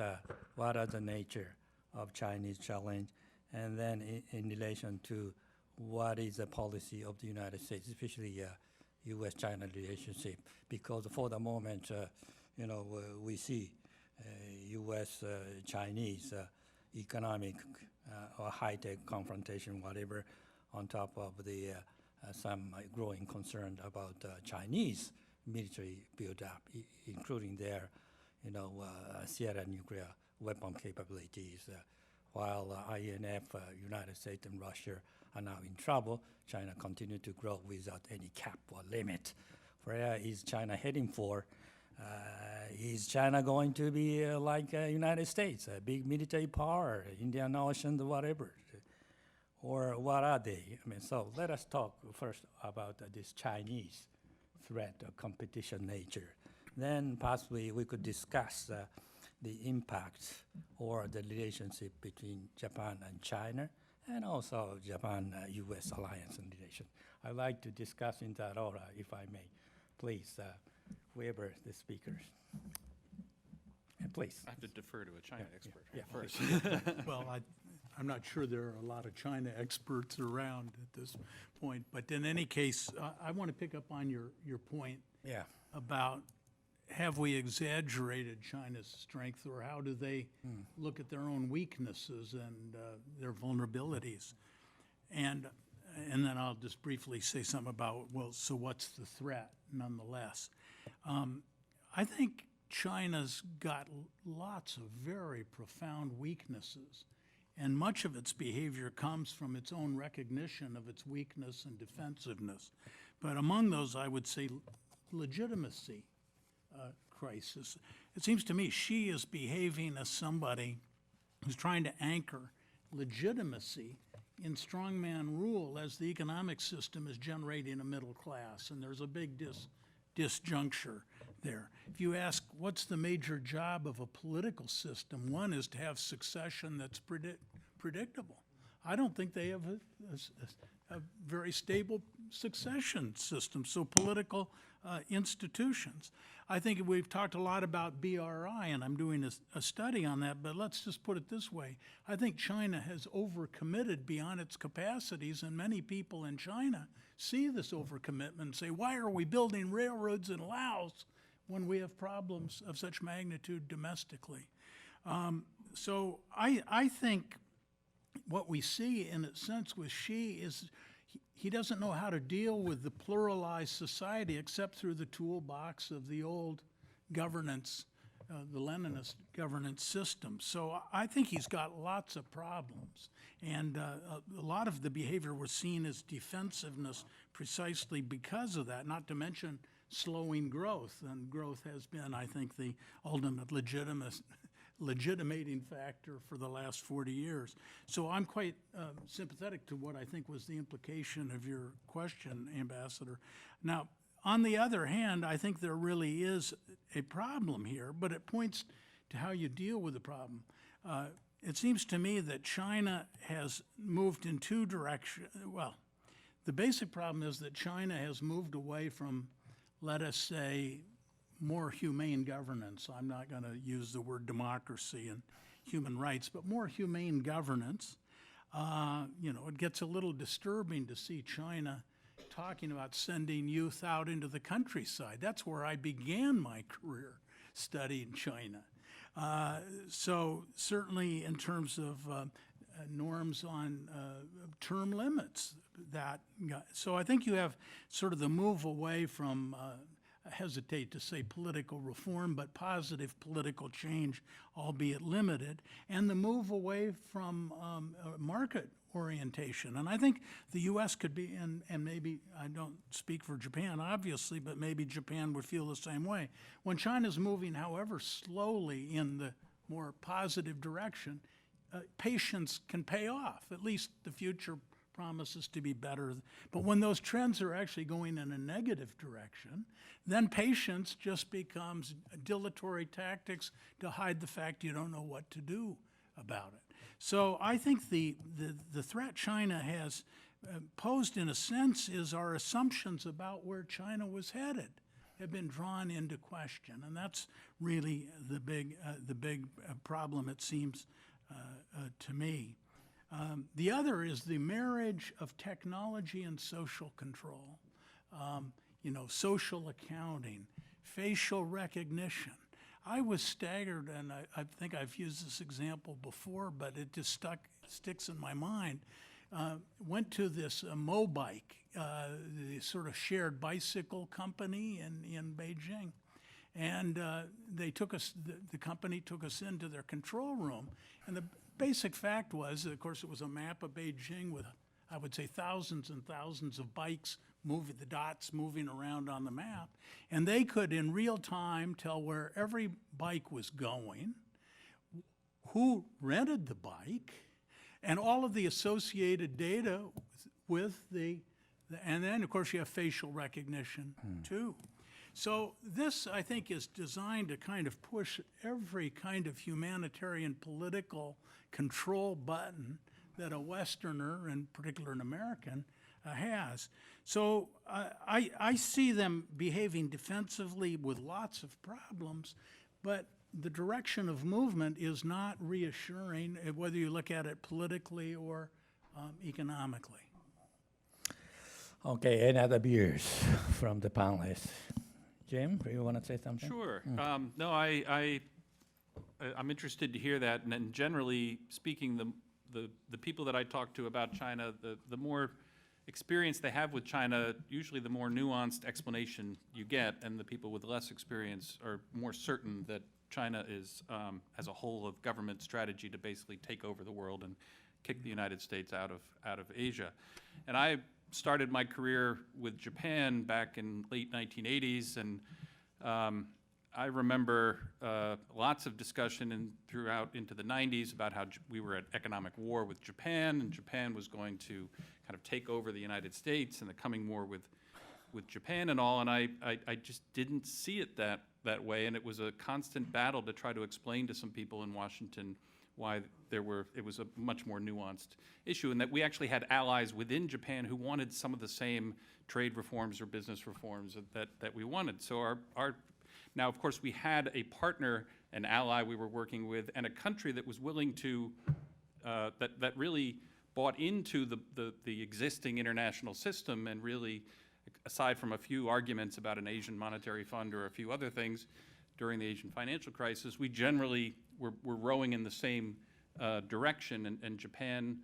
what are the nature of Chinese challenge, and then in relation to what is the policy of the United States, especially U.S.-China relationship, because for the moment, we see U.S.-Chinese economic or high-tech confrontation, whatever, on top of the some growing concern about Chinese military build-up, including their, Sierra nuclear weapon capabilities. While INF, United States and Russia are now in trouble, China continue to grow without any cap or limit. Where is China heading for? Is China going to be like United States, a big military power, Indian Ocean, whatever? Or what are they? So let us talk first about this Chinese threat or competition nature. Then possibly we could discuss the impact or the relationship between Japan and China, and also Japan-U.S. alliance and relation. I'd like to discuss in that order, if I may. Please, whoever the speakers. Please. I have to defer to a China expert yeah. first. Well, I'm not sure there are a lot of China experts around at this point, but in any case, I want to pick up on your point Yeah. about have we exaggerated China's strength, or how do they look at their own weaknesses and their vulnerabilities? And then I'll just briefly say something about, well, so what's the threat nonetheless? I think China's got lots of very profound weaknesses, and much of its behavior comes from its own recognition of its weakness and defensiveness. But among those, I would say legitimacy crisis. It seems to me Xi is behaving as somebody who's trying to anchor legitimacy in strongman rule as the economic system is generating a middle class, and there's a big disjuncture there. If you ask what's the major job of a political system, one is to have succession that's predictable. I don't think they have a very stable succession system, so political institutions. I think we've talked a lot about BRI, and I'm doing a study on that, but let's just put it this way. I think China has overcommitted beyond its capacities, and many people in China see this overcommitment and say, why are we building railroads in Laos when we have problems of such magnitude domestically? So I think what we see in a sense with Xi is he doesn't know how to deal with the pluralized society except through the toolbox of the old governance, the Leninist governance system. So I think he's got lots of problems. And a lot of the behavior we're seeing is defensiveness precisely because of that, not to mention slowing growth. And growth has been, I think, the ultimate legitimating factor for the last 40 years. So I'm quite sympathetic to what I think was the implication of your question, Ambassador. Now, on the other hand, I think there really is a problem here, but it points to how you deal with the problem. it seems to me that China has moved in two directions. Well, the basic problem is that China has moved away from, let us say, more humane governance. I'm not going to use the word democracy and human rights, but more humane governance. It gets a little disturbing to see China talking about sending youth out into the countryside. That's where I began my career, studying China. So certainly in terms of norms on term limits, so I think you have sort of the move away from, I hesitate to say political reform, but positive political change, albeit limited, and the move away from market orientation. And I think the U.S. could be, and maybe, I don't speak for Japan, obviously, but maybe Japan would feel the same way. When China's moving, however slowly, in the more positive direction, patience can pay off. At least the future promises to be better. But when those trends are actually going in a negative direction, then patience just becomes dilatory tactics to hide the fact you don't know what to do about it. So I think the threat China has posed, in a sense, is our assumptions about where China was headed have been drawn into question, and that's really the big problem, it seems to me. The other is the marriage of technology and social control, social accounting, facial recognition. I was staggered, and I think I've used this example before, but it just sticks in my mind. Went to this Mobike, the sort of shared bicycle company in Beijing. And they took us, the company took us into their control room. And the basic fact was, of course, it was a map of Beijing with, I would say, thousands and thousands of bikes the dots moving around on the map. And they could, in real time, tell where every bike was going, who rented the bike, and all of the associated data with and then, of course, you have facial recognition, too. So this, I think, is designed to kind of push every kind of humanitarian political control button that a Westerner, in particular an American, has. So I see them behaving defensively with lots of problems, but the direction of movement is not reassuring, whether you look at it politically or economically. Okay, any other views from the panelists? Jim, do you want to say something? Sure. No, I'm interested to hear that, and generally speaking, the people that I talk to about China, the more experience they have with China, usually the more nuanced explanation you get, and the people with less experience are more certain that China is, as a whole, of government strategy to basically take over the world and kick the United States out of Asia. And I started my career with Japan back in late 1980s, and I remember lots of discussion throughout into the 90s about how we were at economic war with Japan, and Japan was going to kind of take over the United States in the coming war with Japan and all, and I just didn't see it that way, and it was a constant battle to try to explain to some people in Washington why it was a much more nuanced issue, and that we actually had allies within Japan who wanted some of the same trade reforms or business reforms that we wanted. So now, of course, we had a partner, an ally we were working with, and a country that was willing to, that really bought into the existing international system, and really, aside from a few arguments about an Asian monetary fund or a few other things during the Asian financial crisis, we generally were rowing in the same direction, and Japan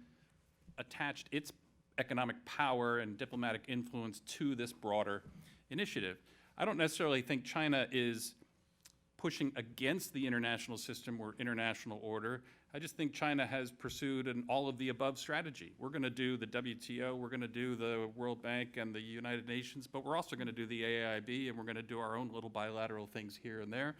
attached its economic power and diplomatic influence to this broader initiative. I don't necessarily think China is pushing against the international system or international order. I just think China has pursued an all-of-the-above strategy. We're going to do the WTO, we're going to do the World Bank and the United Nations, but we're also going to do the AIIB, and we're going to do our own little bilateral things here and there.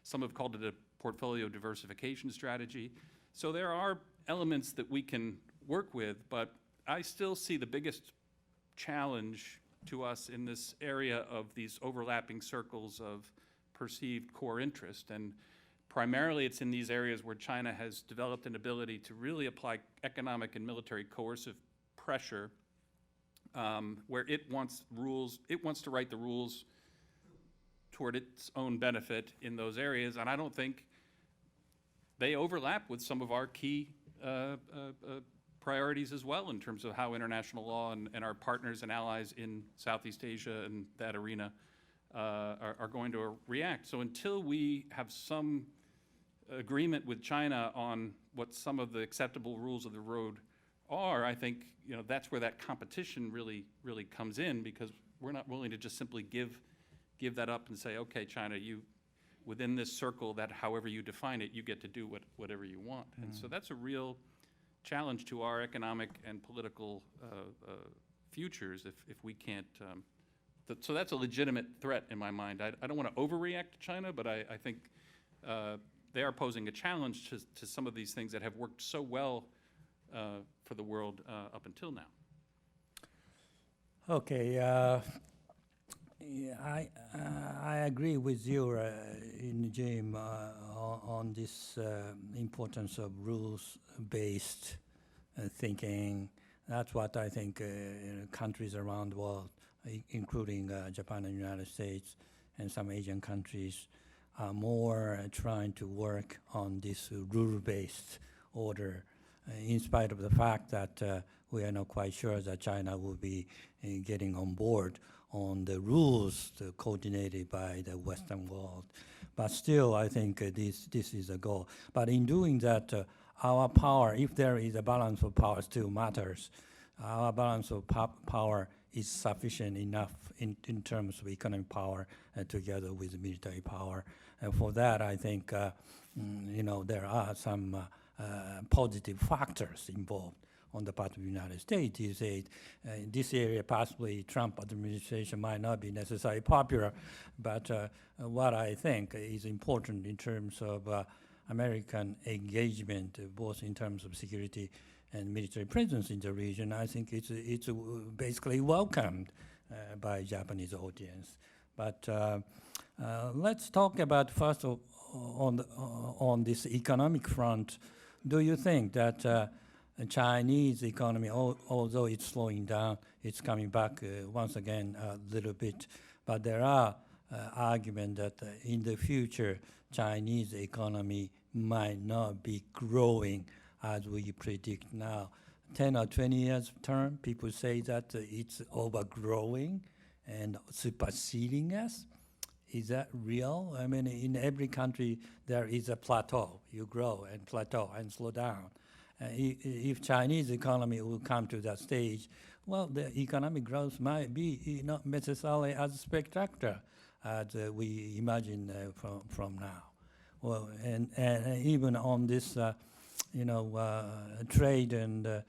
Some have called it a portfolio diversification strategy. So there are elements that we can work with, but I still see the biggest challenge to us in this area of these overlapping circles of perceived core interest. And primarily it's in these areas where China has developed an ability to really apply economic and military coercive pressure, where it wants to write the rules toward its own benefit in those areas, and I don't think they overlap with some of our key priorities as well in terms of how international law and our partners and allies in Southeast Asia and that arena are going to react. So until we have some agreement with China on what some of the acceptable rules of the road are, I think that's where that competition really comes in, because we're not willing to just simply give that up and say, okay, China, you within this circle, that however you define it, you get to do whatever you want. And so that's a real challenge to our economic and political futures if we can't. So that's a legitimate threat in my mind. I don't want to overreact to China, but I think they are posing a challenge to some of these things that have worked so well for the world up until now. Okay, yeah, I agree with you, Jim, on this importance of rules-based thinking. That's what I think countries around the world, including Japan and the United States and some Asian countries, are more trying to work on this rule-based order, in spite of the fact that we are not quite sure that China will be getting on board on the rules coordinated by the Western world. But still, I think this is a goal. But in doing that, our power, if there is a balance of power, still matters. Our balance of power is sufficient enough in terms of economic power together with military power. And for that, I think there are some positive factors involved on the part of the United States. You say this area possibly Trump administration might not be necessarily popular, but what I think is important in terms of American engagement, both in terms of security and military presence in the region, I think it's basically welcomed by Japanese audience. But let's talk about first on this economic front. Do you think that Chinese economy, although it's slowing down, it's coming back once again a little bit, but there are arguments that in the future Chinese economy might not be growing as we predict now. 10 or 20 years term, people say that it's overgrowing and superseding us. Is that real? I mean, in every country there is a plateau. You grow and plateau and slow down. If Chinese economy will come to that stage, well, the economic growth might be not necessarily as spectacular as we imagine from now. Well, and even on this, trade and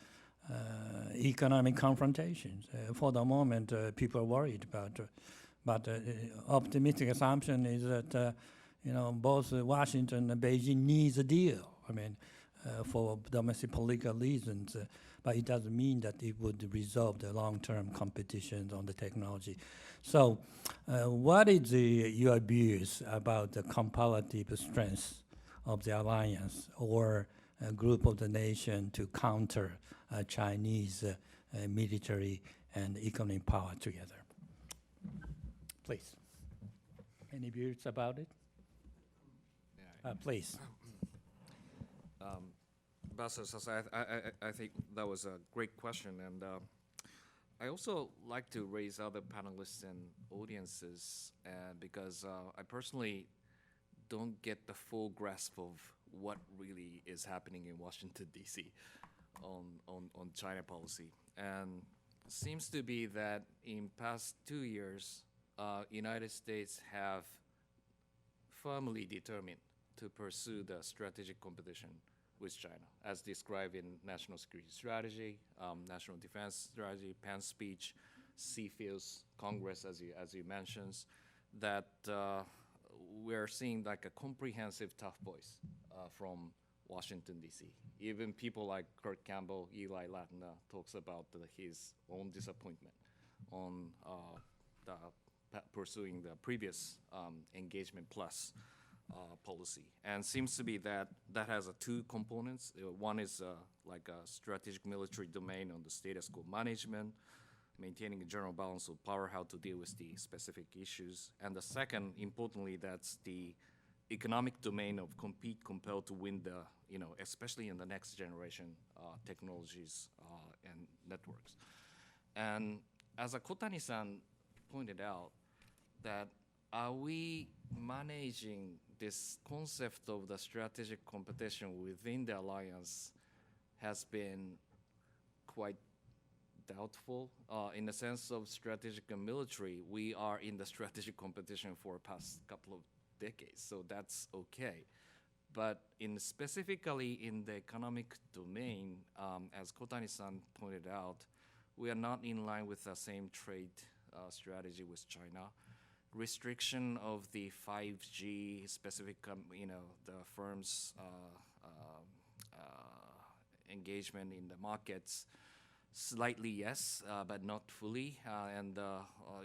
economic confrontations, for the moment, people are worried about. But optimistic assumption is that both Washington and Beijing needs a deal. I mean, for domestic political reasons, but it doesn't mean that it would resolve the long-term competition on the technology. So what is your views about the comparative strength of the alliance or a group of the nation to counter Chinese military and economic power together? Please. Any views about it? Please. Ambassador Sasae, I think that was a great question, and I also like to raise other panelists and audiences because I personally don't get the full grasp of what really is happening in Washington, D.C. on China policy. And it seems to be that in past 2 years, United States have firmly determined to pursue the strategic competition with China, as described in National Security Strategy, National Defense Strategy, Pence speech, CFIUS, Congress, as you mentioned, that we're seeing like a comprehensive tough voice from Washington, D.C. Even people like Kurt Campbell, Eli Latner talks about his own disappointment on pursuing the previous engagement plus policy. And seems to be that that has two components. One is like a strategic military domain on the status quo management, maintaining a general balance of power, how to deal with the specific issues. And the second, importantly, that's the economic domain of compete, compel to win the, especially in the next generation technologies and networks. And as Kotani-san pointed out, that are we managing this concept of the strategic competition within the alliance has been quite doubtful. In the sense of strategic and military, we are in the strategic competition for the past couple of decades, so that's okay. But specifically in the economic domain, as Kotani-san pointed out, we are not in line with the same trade strategy with China. Restriction of the 5G specific, the firms' engagement in the markets, slightly yes, but not fully. And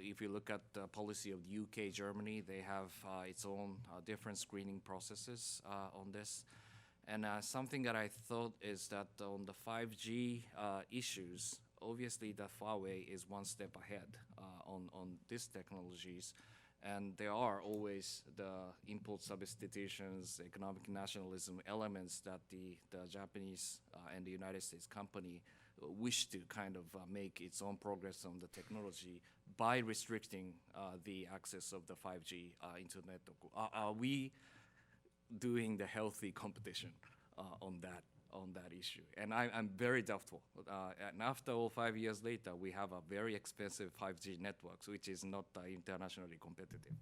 if you look at the policy of the UK, Germany, they have its own different screening processes on this. And something that I thought is that on the 5G issues, obviously the Huawei is one step ahead on these technologies. And there are always the import substitutions, economic nationalism elements that the Japanese and the United States company wish to kind of make its own progress on the technology by restricting the access of the 5G internet. Are we doing the healthy competition on that issue? And I'm very doubtful. And after all, 5 years later, we have a very expensive 5G networks, which is not internationally competitive.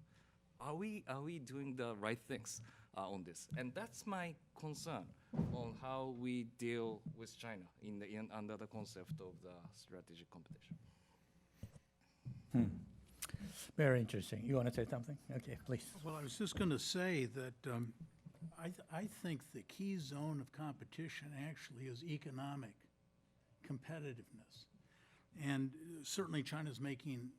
Are we doing the right things on this? And that's my concern on how we deal with China under the concept of the strategic competition. Very interesting. You want to say something? Okay, please. Well, I was just going to say that I think the key zone of competition actually is economic competitiveness. And certainly China's making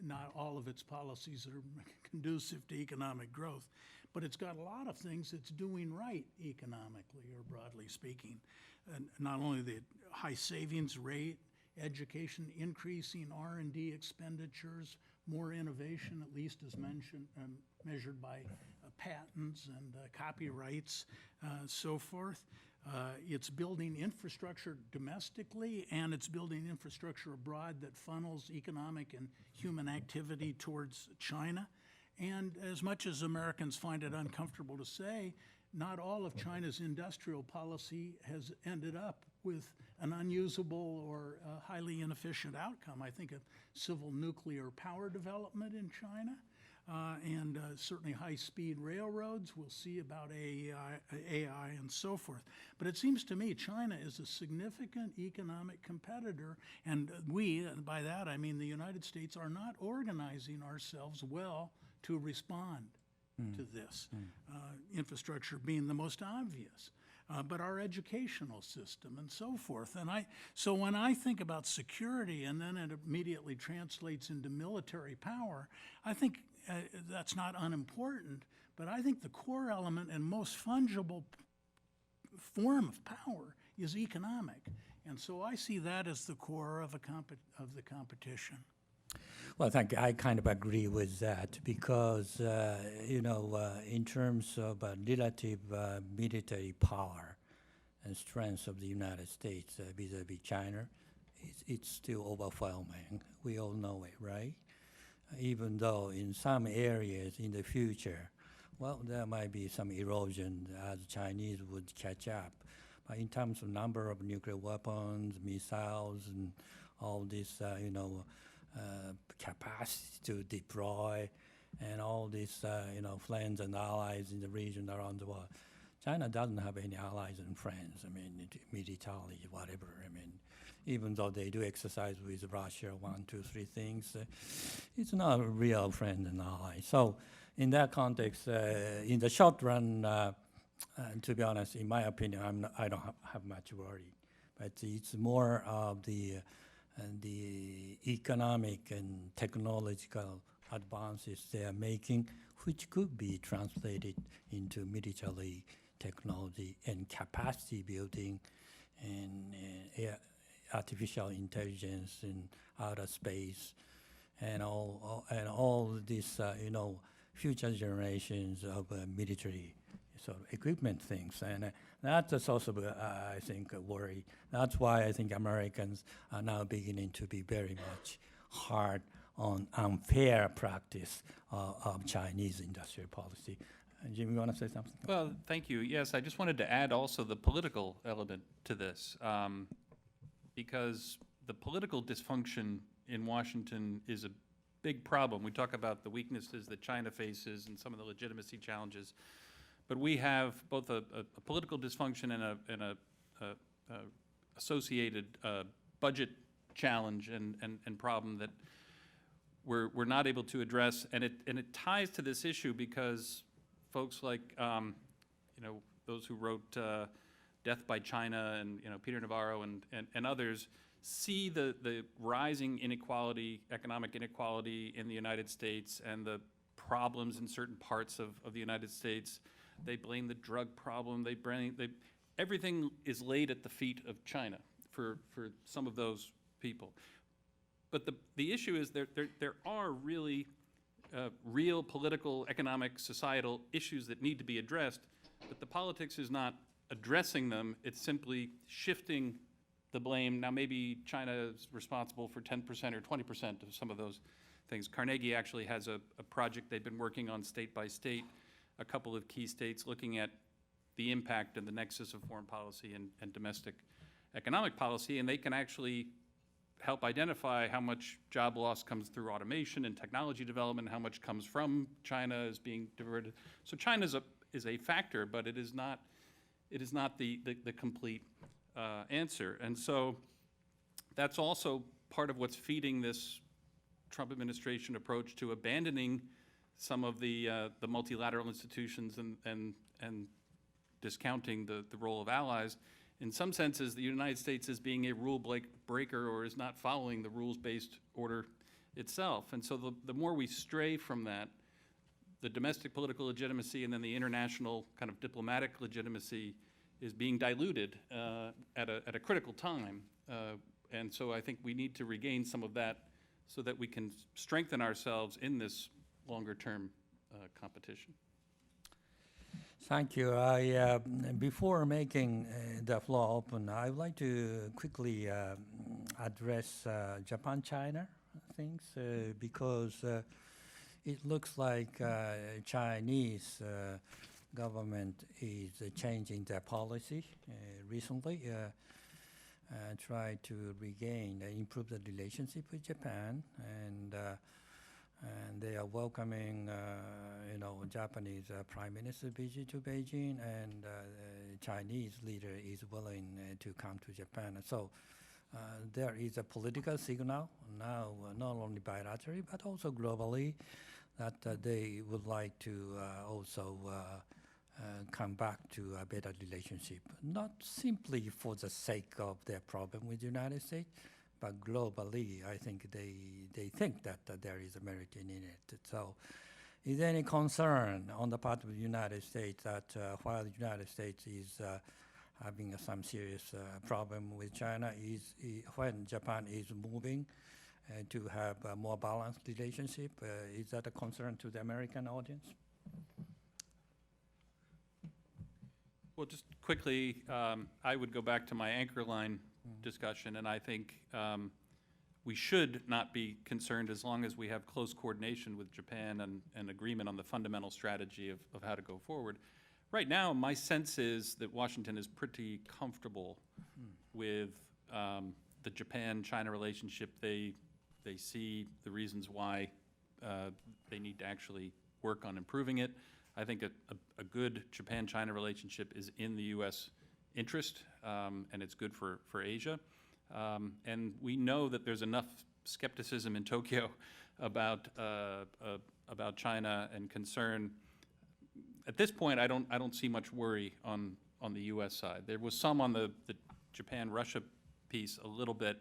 not all of its policies are conducive to economic growth, but it's got a lot of things it's doing right economically, or broadly speaking. And not only the high savings rate, education, increasing R&D expenditures, more innovation, at least as mentioned, measured by patents and copyrights, so forth. It's building infrastructure domestically, and it's building infrastructure abroad that funnels economic and human activity towards China. And as much as Americans find it uncomfortable to say, not all of China's industrial policy has ended up with an unusable or highly inefficient outcome. I think of civil nuclear power development in China, and certainly high-speed railroads. We'll see about AI and so forth. But it seems to me China is a significant economic competitor, and we, by that I mean the United States, are not organizing ourselves well to respond to this, infrastructure being the most obvious. But our educational system and so forth. So when I think about security and then it immediately translates into military power, I think that's not unimportant, but I think the core element and most fungible form of power is economic. And so I see that as the core of the competition. Well, thank you. I kind of agree with that because, in terms of relative military power and strength of the United States vis-a-vis China, it's still overwhelming. We all know it, right? Even though in some areas in the future, well, there might be some erosion as Chinese would catch up. But in terms of number of nuclear weapons, missiles, and all this, capacity to deploy, and all these, friends and allies in the region around the world. China doesn't have any allies and friends. I mean, militarily, whatever. I mean, even though they do exercise with Russia, 1, 2, 3 things, it's not a real friend and ally. So, in that context, in the short run, to be honest, in my opinion, I don't have much worry. But it's more of the economic and technological advances they are making, which could be translated into military technology and capacity building and artificial intelligence in outer space and all these, future generations of military sort of equipment things. And that's also, I think, a worry. That's why I think Americans are now beginning to be very much hard on unfair practice of Chinese industrial policy. Jim, you want to say something? Well, thank you. Yes, I just wanted to add also the political element to this, because the political dysfunction in Washington is a big problem. We talk about the weaknesses that China faces and some of the legitimacy challenges, but we have both a political dysfunction and a associated budget challenge and problem that we're not able to address, and it ties to this issue because folks like those who wrote Death by China and Peter Navarro and others see the rising inequality, economic inequality in the United States and the problems in certain parts of the United States. They blame the drug problem. Everything is laid at the feet of China for some of those people. But the issue is there are really real political, economic, societal issues that need to be addressed, but the politics is not addressing them. It's simply shifting the blame. Now, maybe China is responsible for 10% or 20% of some of those things. Carnegie actually has a project they've been working on state by state, a couple of key states, looking at the impact and the nexus of foreign policy and domestic economic policy, and they can actually help identify how much job loss comes through automation and technology development, how much comes from China is being diverted. So China is a factor, but it is not the complete answer. And so that's also part of what's feeding this Trump administration approach to abandoning some of the multilateral institutions and discounting the role of allies. In some senses, the United States is being a rule breaker or is not following the rules-based order itself. And so the more we stray from that, the domestic political legitimacy and then the international kind of diplomatic legitimacy is being diluted at a critical time. And so I think we need to regain some of that so that we can strengthen ourselves in this longer-term competition. Thank you. Before making the floor open, I would like to quickly address Japan-China things because it looks like Chinese government is changing their policy recently, try to regain, improve the relationship with Japan, and they are welcoming, Japanese Prime Minister visit to Beijing, and Chinese leader is willing to come to Japan. So there is a political signal now, not only bilaterally, but also globally, that they would like to also come back to a better relationship, not simply for the sake of their problem with the United States, but globally, I think they think that there is a merit in it. So is there any concern on the part of the United States that while the United States is having some serious problem with China, when Japan is moving to have a more balanced relationship, is that a concern to the American audience? Well, just quickly, I would go back to my anchor line discussion, and I think we should not be concerned as long as we have close coordination with Japan and agreement on the fundamental strategy of how to go forward. Right now, my sense is that Washington is pretty comfortable with the Japan-China relationship. They see the reasons why they need to actually work on improving it. I think a good Japan-China relationship is in the U.S. interest, and it's good for Asia. And we know that there's enough skepticism in Tokyo about China and concern. At this point, I don't see much worry on the U.S. side. There was some on the Japan-Russia piece a little bit,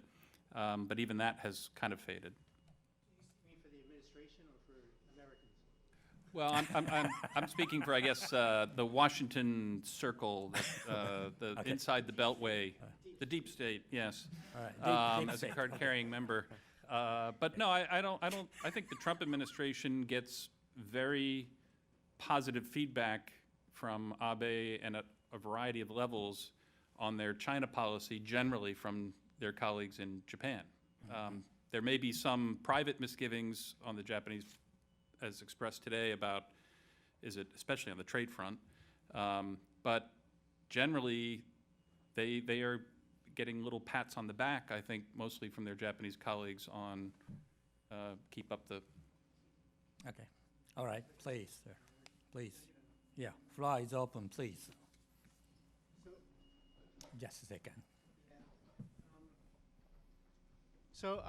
but even that has kind of faded. Do you mean for the administration or for Americans? Well, I'm speaking for, I guess, the Washington Circle, the Okay. inside the Beltway, the deep state, yes. All right, deep As a state. card-carrying member. But no, I think the Trump administration gets very positive feedback from Abe and at a variety of levels on their China policy, generally from their colleagues in Japan. There may be some private misgivings on the Japanese, as expressed today, about, especially on the trade front, but generally, they are getting little pats on the back, I think, mostly from their Japanese colleagues on keep up the. Okay, all right, please, sir, please. Yeah, floor is open, please. Just a second. So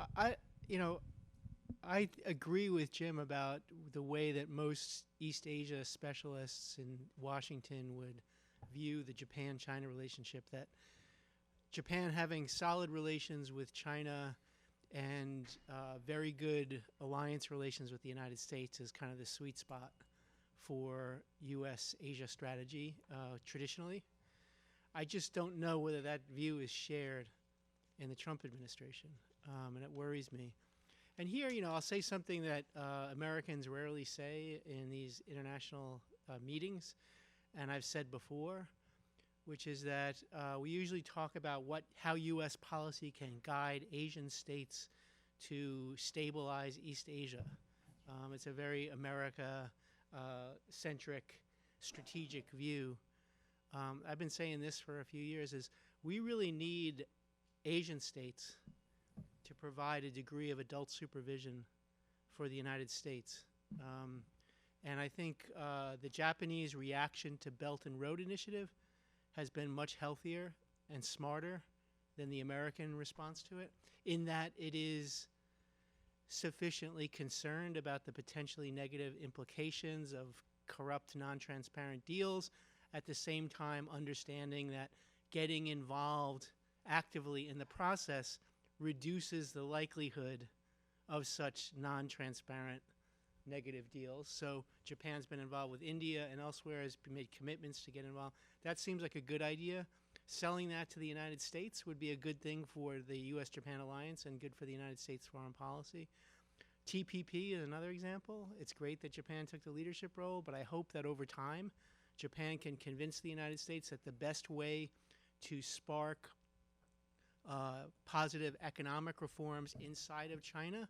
I agree with Jim about the way that most East Asia specialists in Washington would view the Japan-China relationship, that Japan having solid relations with China and very good alliance relations with the United States is kind of the sweet spot for U.S.-Asia strategy traditionally. I just don't know whether that view is shared in the Trump administration, and it worries me. And here, I'll say something that Americans rarely say in these international meetings, and I've said before, which is that we usually talk about how U.S. policy can guide Asian states to stabilize East Asia. It's a very America-centric strategic view. I've been saying this for a few years, is we really need Asian states to provide a degree of adult supervision for the United States. And I think the Japanese reaction to Belt and Road Initiative has been much healthier and smarter than the American response to it, in that it is sufficiently concerned about the potentially negative implications of corrupt, non-transparent deals, at the same time understanding that getting involved actively in the process reduces the likelihood of such non-transparent negative deals. So Japan's been involved with India and elsewhere, has made commitments to get involved. That seems like a good idea. Selling that to the United States would be a good thing for the U.S.-Japan alliance and good for the United States foreign policy. TPP is another example. It's great that Japan took the leadership role, but I hope that over time, Japan can convince the United States that the best way to spark positive economic reforms inside of China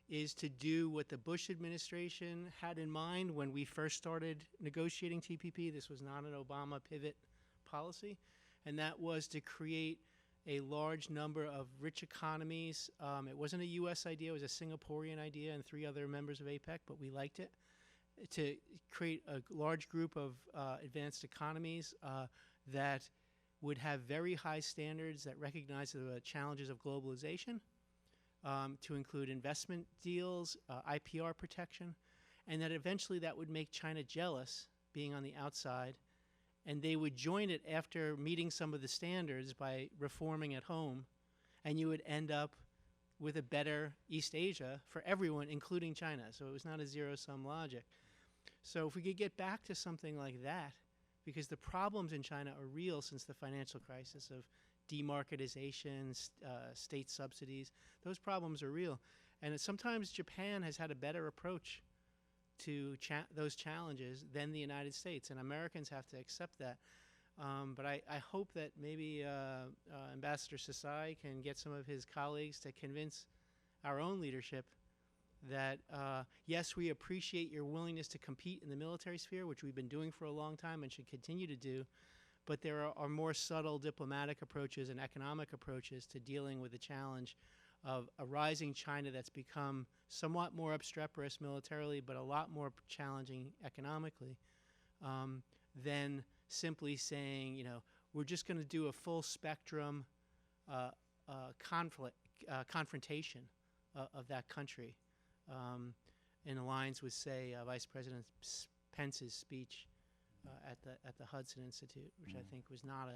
is to do what the Bush administration had in mind when we first started negotiating TPP. This was not an Obama pivot policy, and that was to create a large number of rich economies. It wasn't a U.S. idea, it was a Singaporean idea and 3 other members of APEC, but we liked it, to create a large group of advanced economies that would have very high standards that recognize the challenges of globalization, to include investment deals, IPR protection, and that eventually that would make China jealous being on the outside, and they would join it after meeting some of the standards by reforming at home, and you would end up with a better East Asia for everyone, including China. So it was not a zero-sum logic. So if we could get back to something like that, because the problems in China are real since the financial crisis of demarketization, state subsidies, those problems are real. And sometimes Japan has had a better approach to those challenges than the United States, and Americans have to accept that. But I hope that maybe Ambassador Sasae can get some of his colleagues to convince our own leadership that, yes, we appreciate your willingness to compete in the military sphere, which we've been doing for a long time and should continue to do, but there are more subtle diplomatic approaches and economic approaches to dealing with the challenge of a rising China that's become somewhat more obstreperous militarily, but a lot more challenging economically, than simply saying, we're just going to do a full spectrum confrontation of that country, in alliance with, say, Vice President Pence's speech at the Hudson Institute, which I think was not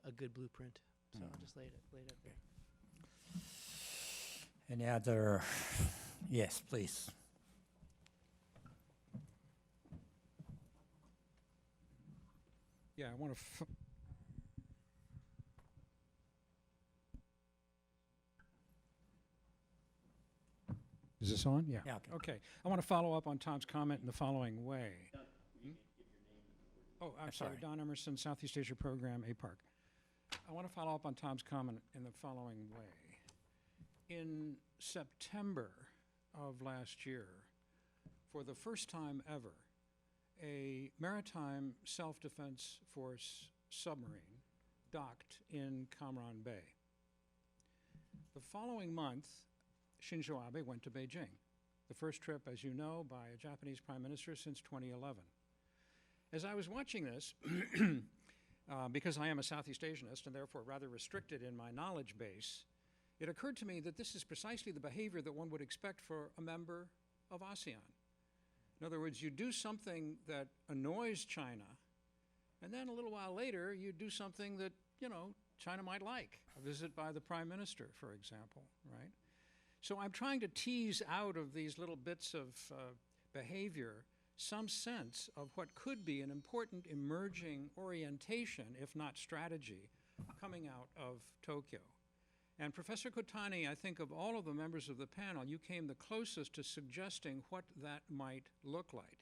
a good blueprint. So I'll just lay it up there. Any other? Yes, please. Yeah, I want to. Is this on? Yeah. Yeah, okay. Okay. I want to follow up on Tom's comment in the following way. Oh, I'm sorry. sorry. Don Emerson, Southeast Asia Program, APARC. I want to follow up on Tom's comment in the following way. In September of last year, for the first time ever, a maritime self-defense force submarine docked in Kamran Bay. The following month, Shinzo Abe went to Beijing, the first trip, as you know, by a Japanese prime minister since 2011. As I was watching this, because I am a Southeast Asianist and therefore rather restricted in my knowledge base, it occurred to me that this is precisely the behavior that one would expect for a member of ASEAN. In other words, you do something that annoys China, and then a little while later, you do something that, you know, China might like. A visit by the prime minister, for example, right? So I'm trying to tease out of these little bits of behavior some sense of what could be an important emerging orientation, if not strategy, coming out of Tokyo. And Professor Kotani, I think of all of the members of the panel, you came the closest to suggesting what that might look like.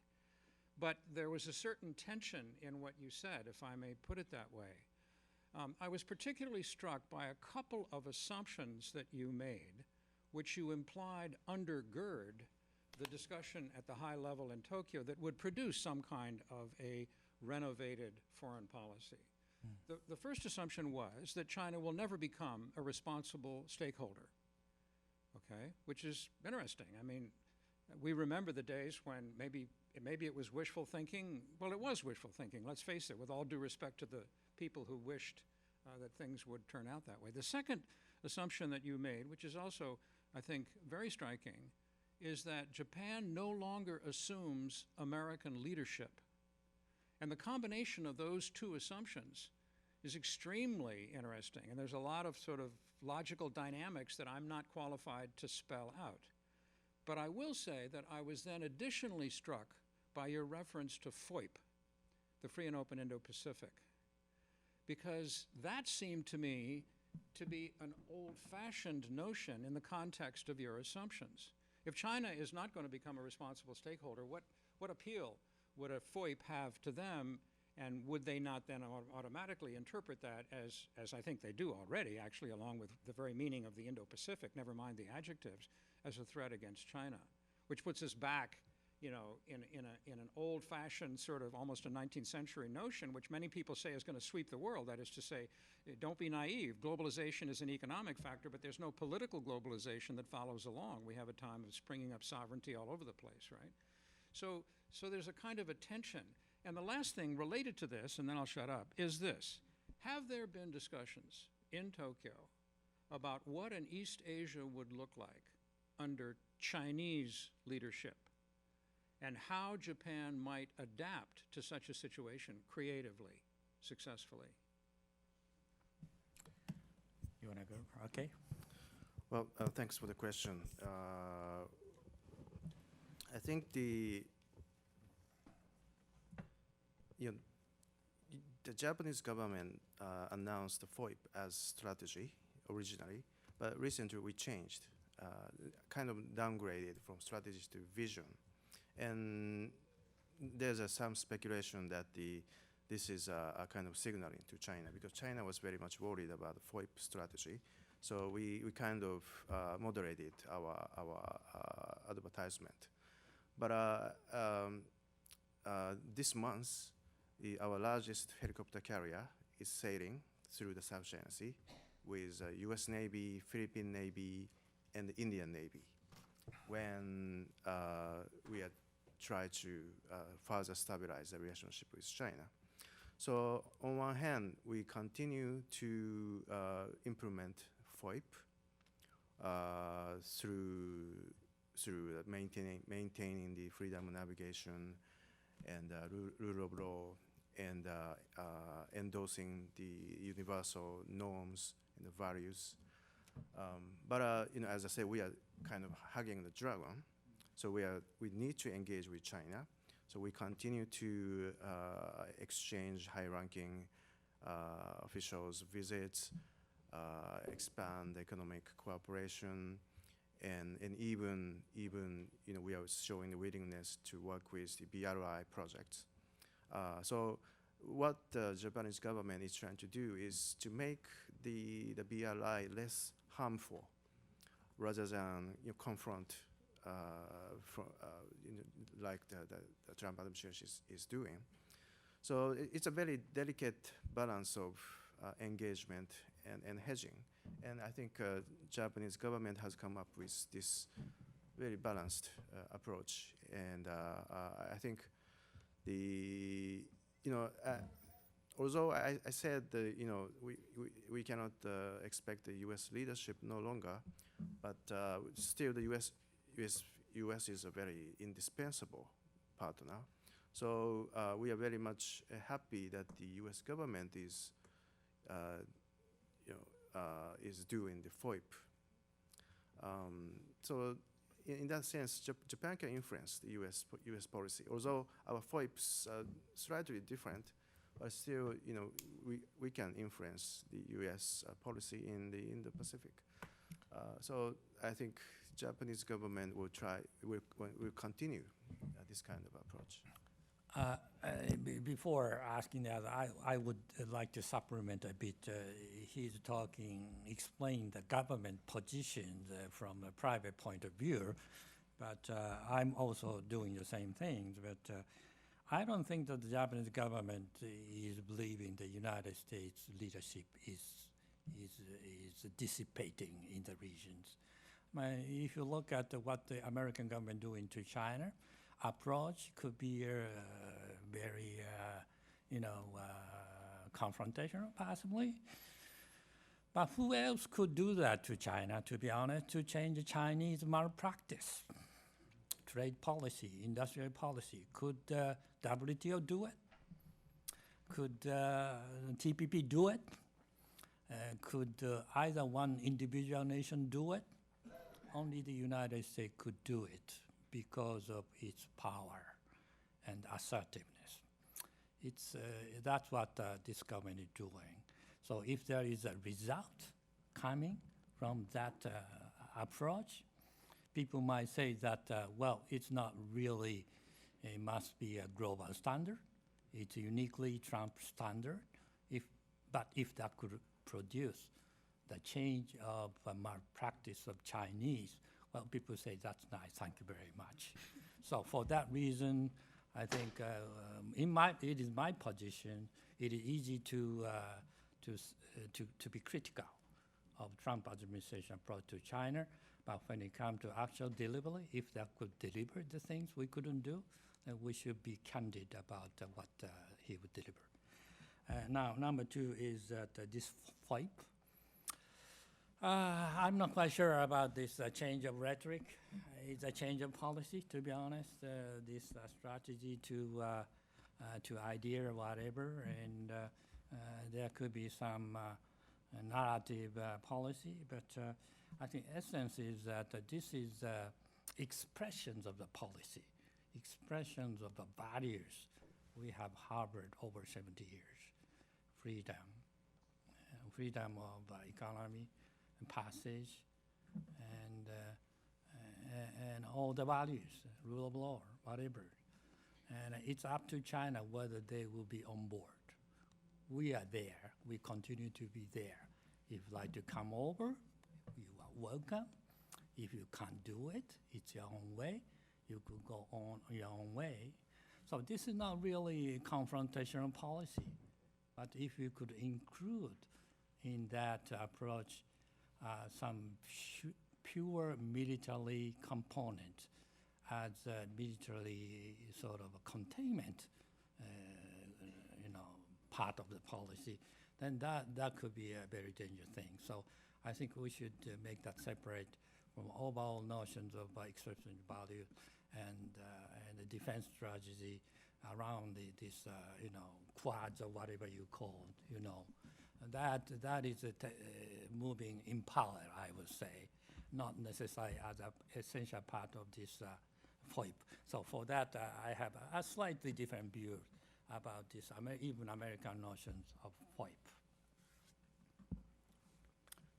But there was a certain tension in what you said, if I may put it that way. I was particularly struck by a couple of assumptions that you made, which you implied undergird the discussion at the high level in Tokyo that would produce some kind of a renovated foreign policy. The first assumption was that China will never become a responsible stakeholder, okay, which is interesting. I mean, we remember the days when maybe it was wishful thinking. Well, it was wishful thinking, let's face it, with all due respect to the people who wished that things would turn out that way. The second assumption that you made, which is also, I think, very striking, is that Japan no longer assumes American leadership. And the combination of those two assumptions is extremely interesting, and there's a lot of sort of logical dynamics that I'm not qualified to spell out. But I will say that I was then additionally struck by your reference to FOIP, the Free and Open Indo-Pacific, because that seemed to me to be an old-fashioned notion in the context of your assumptions. If China is not going to become a responsible stakeholder, what appeal would a FOIP have to them, and would they not then automatically interpret that as I think they do already, actually, along with the very meaning of the Indo-Pacific, never mind the adjectives, as a threat against China, which puts us back, you know, in an old-fashioned sort of almost a 19th century notion, which many people say is going to sweep the world. That is to say, don't be naive. Globalization is an economic factor, but there's no political globalization that follows along. We have a time of springing up sovereignty all over the place, right? So there's a kind of a tension. And the last thing related to this, and then I'll shut up, is this. Have there been discussions in Tokyo about what an East Asia would look like under Chinese leadership, and how Japan might adapt to such a situation creatively, successfully? You want to go? Okay. Well, thanks for the question. I think the Japanese government announced the FOIP as strategy originally, but recently we changed, kind of downgraded from strategy to vision. And there's some speculation that this is a kind of signaling to China, because China was very much worried about the FOIP strategy. So we kind of moderated our advertisement. But this month, our largest helicopter carrier is sailing through the South China Sea with US Navy, Philippine Navy, and the Indian Navy, when we are trying to further stabilize the relationship with China. So on one hand, we continue to implement FOIP through maintaining the freedom of navigation and rule of law, and endorsing the universal norms and the values. But you know, as I say, we are kind of hugging the dragon. So we need to engage with China. So we continue to exchange high-ranking officials' visits, expand economic cooperation, and even we are showing the willingness to work with the BRI projects. So what the Japanese government is trying to do is to make the BRI less harmful, rather than confront, like the Trump administration is doing. So it's a very delicate balance of engagement and hedging. And I think Japanese government has come up with this very balanced approach. And I think although I said we cannot expect the U.S. leadership no longer, but still the U.S. is a very indispensable partner. So we are very much happy that the U.S. government is doing the FOIP. So in that sense, Japan can influence the U.S. policy. Although our FOIPs are slightly different, but still, we can influence the U.S. policy in the Pacific. So I think Japanese government will continue this kind of approach. Before asking that, I would like to supplement a bit. He's explaining the government positions from a private point of view, but I'm also doing the same things. But I don't think that the Japanese government is believing the United States leadership is dissipating in the regions. If you look at what the American government doing to China, approach could be very, confrontational, possibly. But who else could do that to China, to be honest, to change Chinese malpractice? Trade policy, industrial policy. Could WTO do it? Could TPP do it? Could either one individual nation do it? Only the United States could do it because of its power and assertiveness. That's what this government is doing. So if there is a result coming from that approach, people might say that, well, it's not really, it must be a global standard. It's a uniquely Trump standard. But if that could produce the change of malpractice of Chinese, well, people say that's nice, thank you very much. So for that reason, I think it is my position, it is easy to be critical of Trump administration approach to China, but when it comes to actual delivery, if that could deliver the things we couldn't do, then we should be candid about what he would deliver. Now, number two is that this FOIP. I'm not quite sure about this change of rhetoric. It's a change of policy, to be honest. This strategy to idea or whatever, and there could be some narrative policy, but I think essence is that this is expressions of the policy, expressions of the values we have harbored over 70 years. Freedom of economy, and passage, and all the values, rule of law, whatever. And it's up to China whether they will be on board. We are there. We continue to be there. If you'd like to come over, you are welcome. If you can't do it, it's your own way. You could go on your own way. So this is not really a confrontational policy. But if you could include in that approach some pure military component as a military sort of a containment, part of the policy, then that could be a very dangerous thing. So I think we should make that separate from overall notions of expression value and the defense strategy around this, quads or whatever you call it, That is moving in parallel, I would say, not necessarily as an essential part of this FOIP. So for that, I have a slightly different view about this, even American notions of FOIP.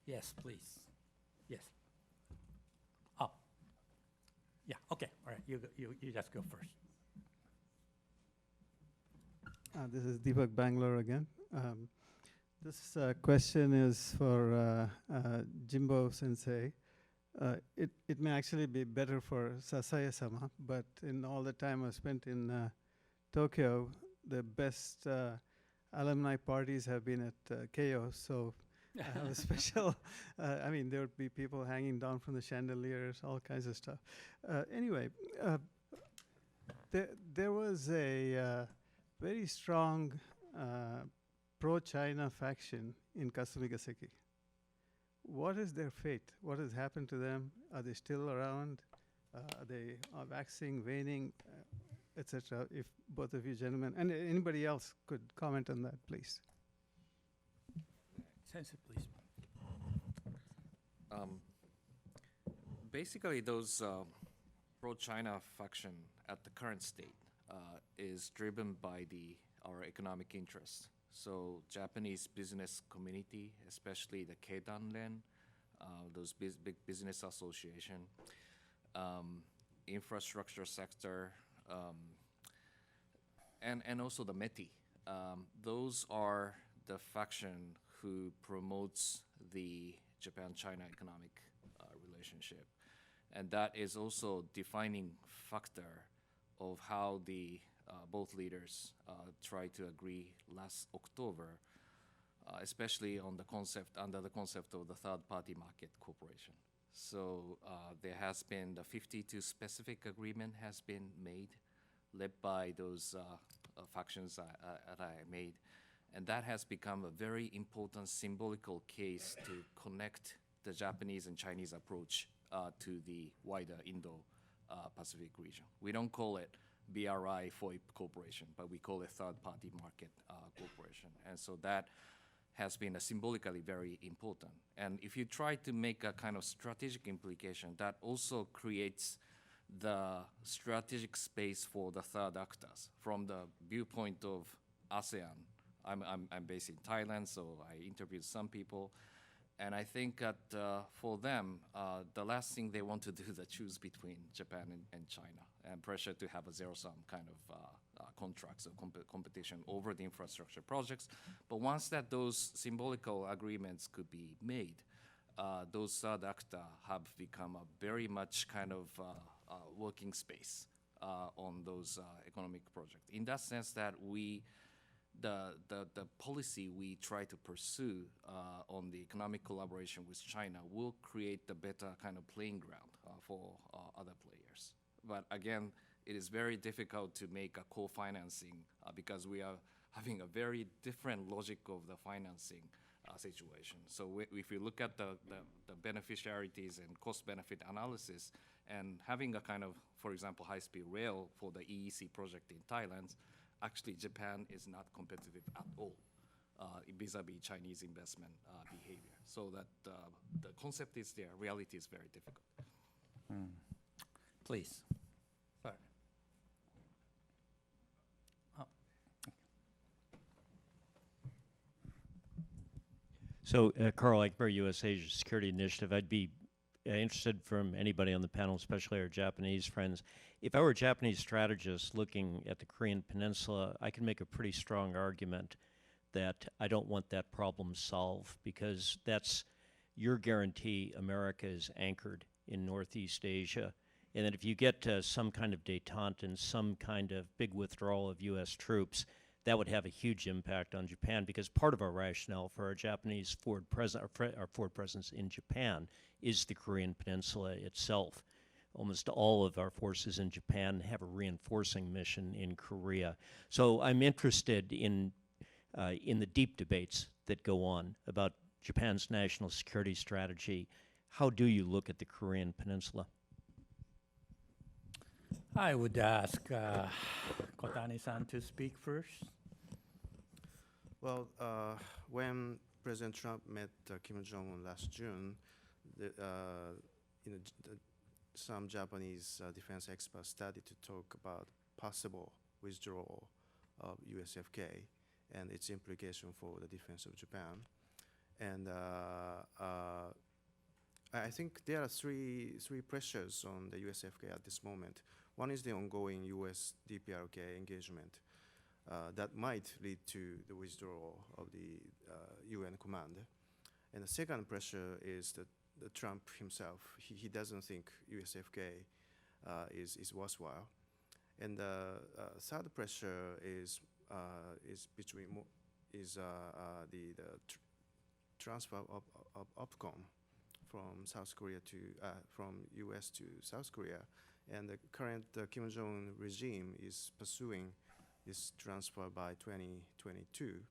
Yes, please. Yes. Oh. Yeah, okay, all right, you just go first. This is Deepak Bangalore again. This question is for Jimbo Sensei. It may actually be better for Sasae-sama, but in all the time I've spent in Tokyo, the best alumni parties have been at Keio, so I have a special, I mean, there would be people hanging down from the chandeliers, all kinds of stuff. Anyway, there was a very strong pro-China faction in Kasumigaseki. What is their fate? What has happened to them? Are they still around? Are they waxing, waning, etc.? If both of you gentlemen, and anybody else could comment on that, please. Sensei, please. Basically, those pro-China faction at the current state is driven by our economic interests. So Japanese business community, especially the Keidanren, those big business association, infrastructure sector, and also the METI. Those are the faction who promotes the Japan-China economic relationship. And that is also defining factor of how the both leaders tried to agree last October, especially on the concept, under the concept of the third-party market corporation. So there has been the 52 specific agreement has been made, led by those factions that I made. And that has become a very important symbolical case to connect the Japanese and Chinese approach to the wider Indo-Pacific region. We don't call it BRI FOIP Corporation, but we call it third-party market corporation. And so that has been symbolically very important. And if you try to make a kind of strategic implication, that also creates the strategic space for the third actors. From the viewpoint of ASEAN, I'm based in Thailand, so I interviewed some people. And I think that for them, the last thing they want to do is choose between Japan and China, and pressure to have a zero-sum kind of contracts or competition over the infrastructure projects. But once that those symbolical agreements could be made, those third actors have become a very much kind of working space on those economic projects. In that sense that the policy we try to pursue on the economic collaboration with China will create the better kind of playing ground for other players. But again, it is very difficult to make a co-financing because we are having a very different logic of the financing situation. So if you look at the beneficiarities and cost-benefit analysis and having a kind of, for example, high-speed rail for the EEC project in Thailand, actually Japan is not competitive at all vis-a-vis Chinese investment behavior. So that the concept is there, reality is very difficult. Please. Sorry. Oh. So, Carl Eichberg, U.S. Asia Security Initiative. I'd be interested from anybody on the panel, especially our Japanese friends. If I were a Japanese strategist looking at the Korean Peninsula, I can make a pretty strong argument that I don't want that problem solved because that's your guarantee America is anchored in Northeast Asia. And that if you get some kind of détente and some kind of big withdrawal of U.S. troops, that would have a huge impact on Japan because part of our rationale for our Japanese forward presence in Japan is the Korean Peninsula itself. Almost all of our forces in Japan have a reinforcing mission in Korea. So I'm interested in the deep debates that go on about Japan's national security strategy. How do you look at the Korean Peninsula? I would ask Kotani-san to speak first. Well, when President Trump met Kim Jong-un last June, the some Japanese defense experts started to talk about possible withdrawal of USFK and its implication for the defense of Japan. And I think there are three pressures on the USFK at this moment. One is the ongoing US DPRK engagement that might lead to the withdrawal of the UN command. And the second pressure is that the Trump himself, he doesn't think USFK is worthwhile. And the third pressure is transfer of OPCOM from South Korea to from US to South Korea, and the current Kim Jong-un regime is pursuing this transfer by 2022,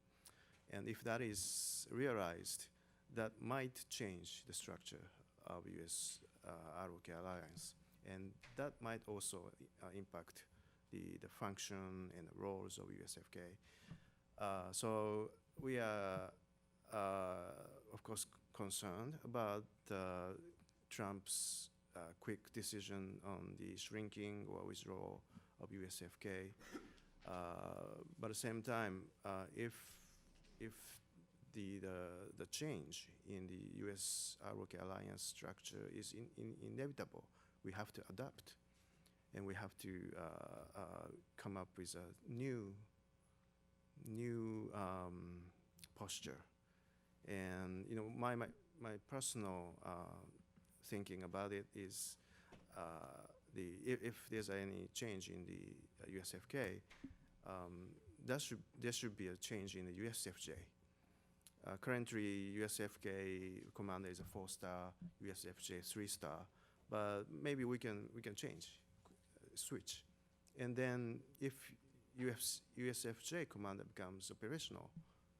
and if that is realized, that might change the structure of US ROK alliance, and that might also impact the function and the roles of USFK. So we are, of course, concerned about Trump's quick decision on the shrinking or withdrawal of USFK. But at the same time, if the change in the US ROK alliance structure is inevitable, we have to adapt, and we have to come up with a new posture. And you know, my personal thinking about it is if there's any change in the USFK, there should be a change in the USFJ. Currently, USFK commander is a 4-star, USFJ 3-star, but maybe we can change, switch, and then if USFJ commander becomes operational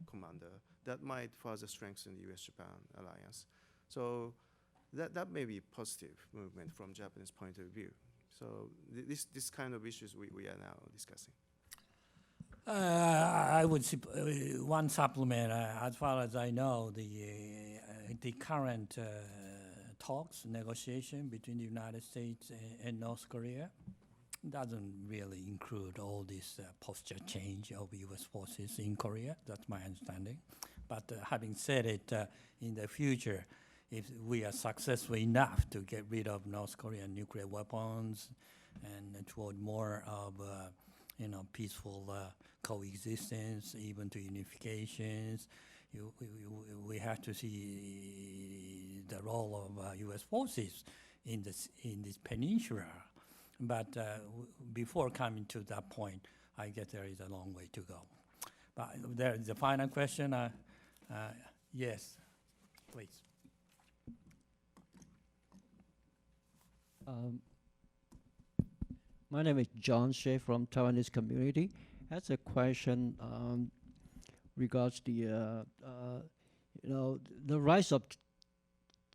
commander, that might further strengthen the US-Japan alliance. So that may be positive movement from Japanese point of view. So this kind of issues we are now discussing. I would one supplement. As far as I know, the current talks, negotiation between the United States and North Korea doesn't really include all this posture change of U.S. forces in Korea. That's my understanding. But having said it, in the future, if we are successful enough to get rid of North Korean nuclear weapons and toward more of peaceful coexistence, even to unifications, we have to see the role of U.S. forces in this peninsula. But before coming to that point, I guess there is a long way to go. But there is a final question. Yes, please. My name is John Shea from Taiwanese community. That's a question regards the the rise of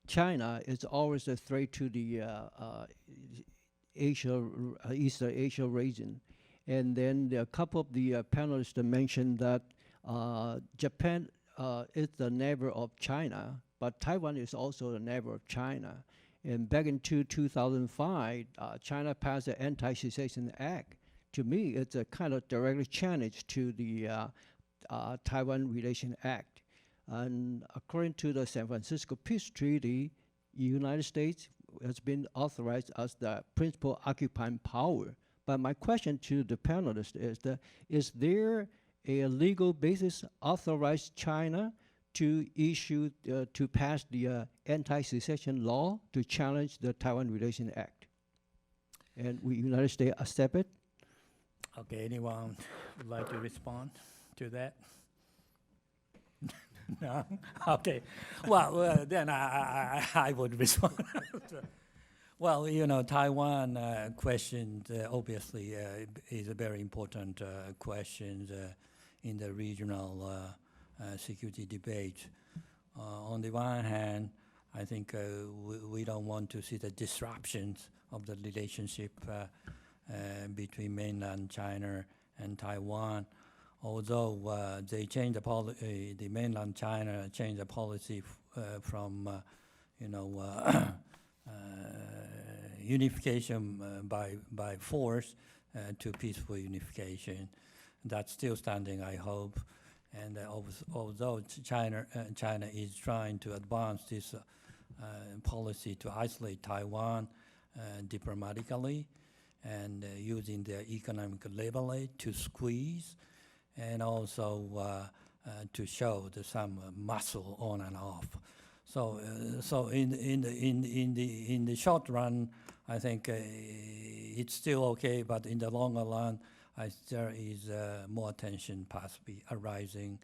China is always a threat to the East Asia region, and then a couple of the panelists mentioned that Japan is the neighbor of China, but Taiwan is also the neighbor of China. And back in 2005, China passed the Anti-Secession Act. To me, it's a kind of direct challenge to the Taiwan Relation Act. And according to the San Francisco Peace Treaty, the United States has been authorized as the principal occupying power. But my question to the panelists is there a legal basis authorized China to issue, to pass the anti-secession law to challenge the Taiwan Relation Act? And will the United States accept it? Okay, anyone would like to respond to that? No? Okay. Well, then I would respond. Well, Taiwan question obviously is a very important question in the regional security debate. On the one hand, I think we don't want to see the disruptions of the relationship between mainland China and Taiwan. Although they changed the mainland China changed the policy from unification by force to peaceful unification. That's still standing, I hope. And although China is trying to advance this policy to isolate Taiwan diplomatically and using their economic leverage to squeeze, and also to show some muscle on and off. So in the short run, I think it's still okay, but in the longer run, there is more tension possibly arising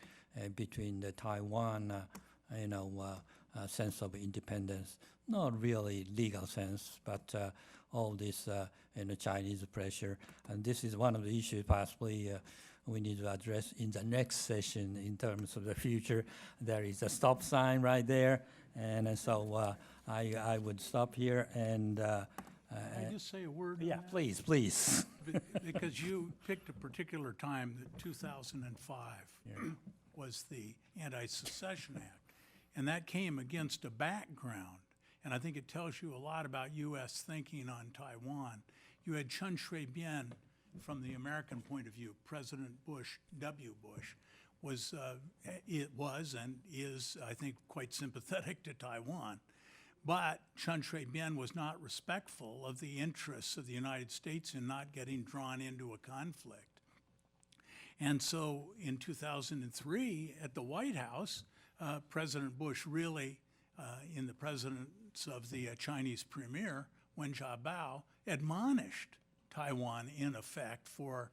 between the Taiwan, sense of independence, not really legal sense, but all this Chinese pressure, and this is one of the issues possibly we need to address in the next session in terms of the future. There is a stop sign right there, and so I would stop here and. Can I just say a word? Yeah, on that? please. Because you picked a particular time, that 2005 was the Anti-Secession Act, and that came against a background, and I think it tells you a lot about U.S. thinking on Taiwan. You had Chen Shui-bian from the American point of view. President Bush, W. Bush, was and is, I think, quite sympathetic to Taiwan. But Chen Shui-bian was not respectful of the interests of the United States in not getting drawn into a conflict. And so in 2003, at the White House, President Bush really, in the presence of the Chinese premier, Wen Jiabao, admonished Taiwan, in effect, for,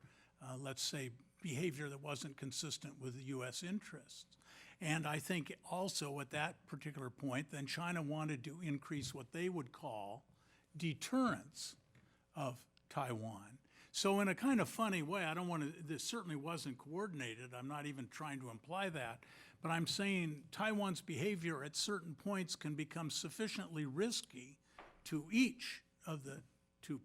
let's say, behavior that wasn't consistent with the U.S. interests. And I think also at that particular point, then China wanted to increase what they would call deterrence of Taiwan. So in a kind of funny way, I don't want to, this certainly wasn't coordinated, I'm not even trying to imply that, but I'm saying Taiwan's behavior at certain points can become sufficiently risky to each of the two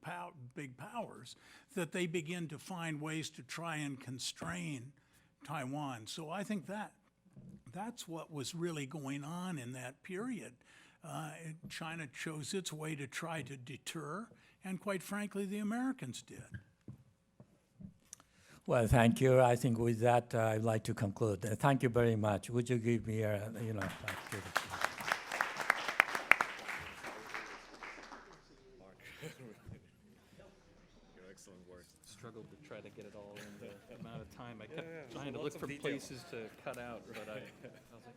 big powers that they begin to find ways to try and constrain Taiwan. So I think that's what was really going on in that period. China chose its way to try to deter, and quite frankly, the Americans did. Well, thank you. I think with that, I'd like to conclude. Thank you very much. Would you give me a, thank you. Excellent work. Struggled to try to get it all in the amount of time. I kept trying to look for places to cut out, but I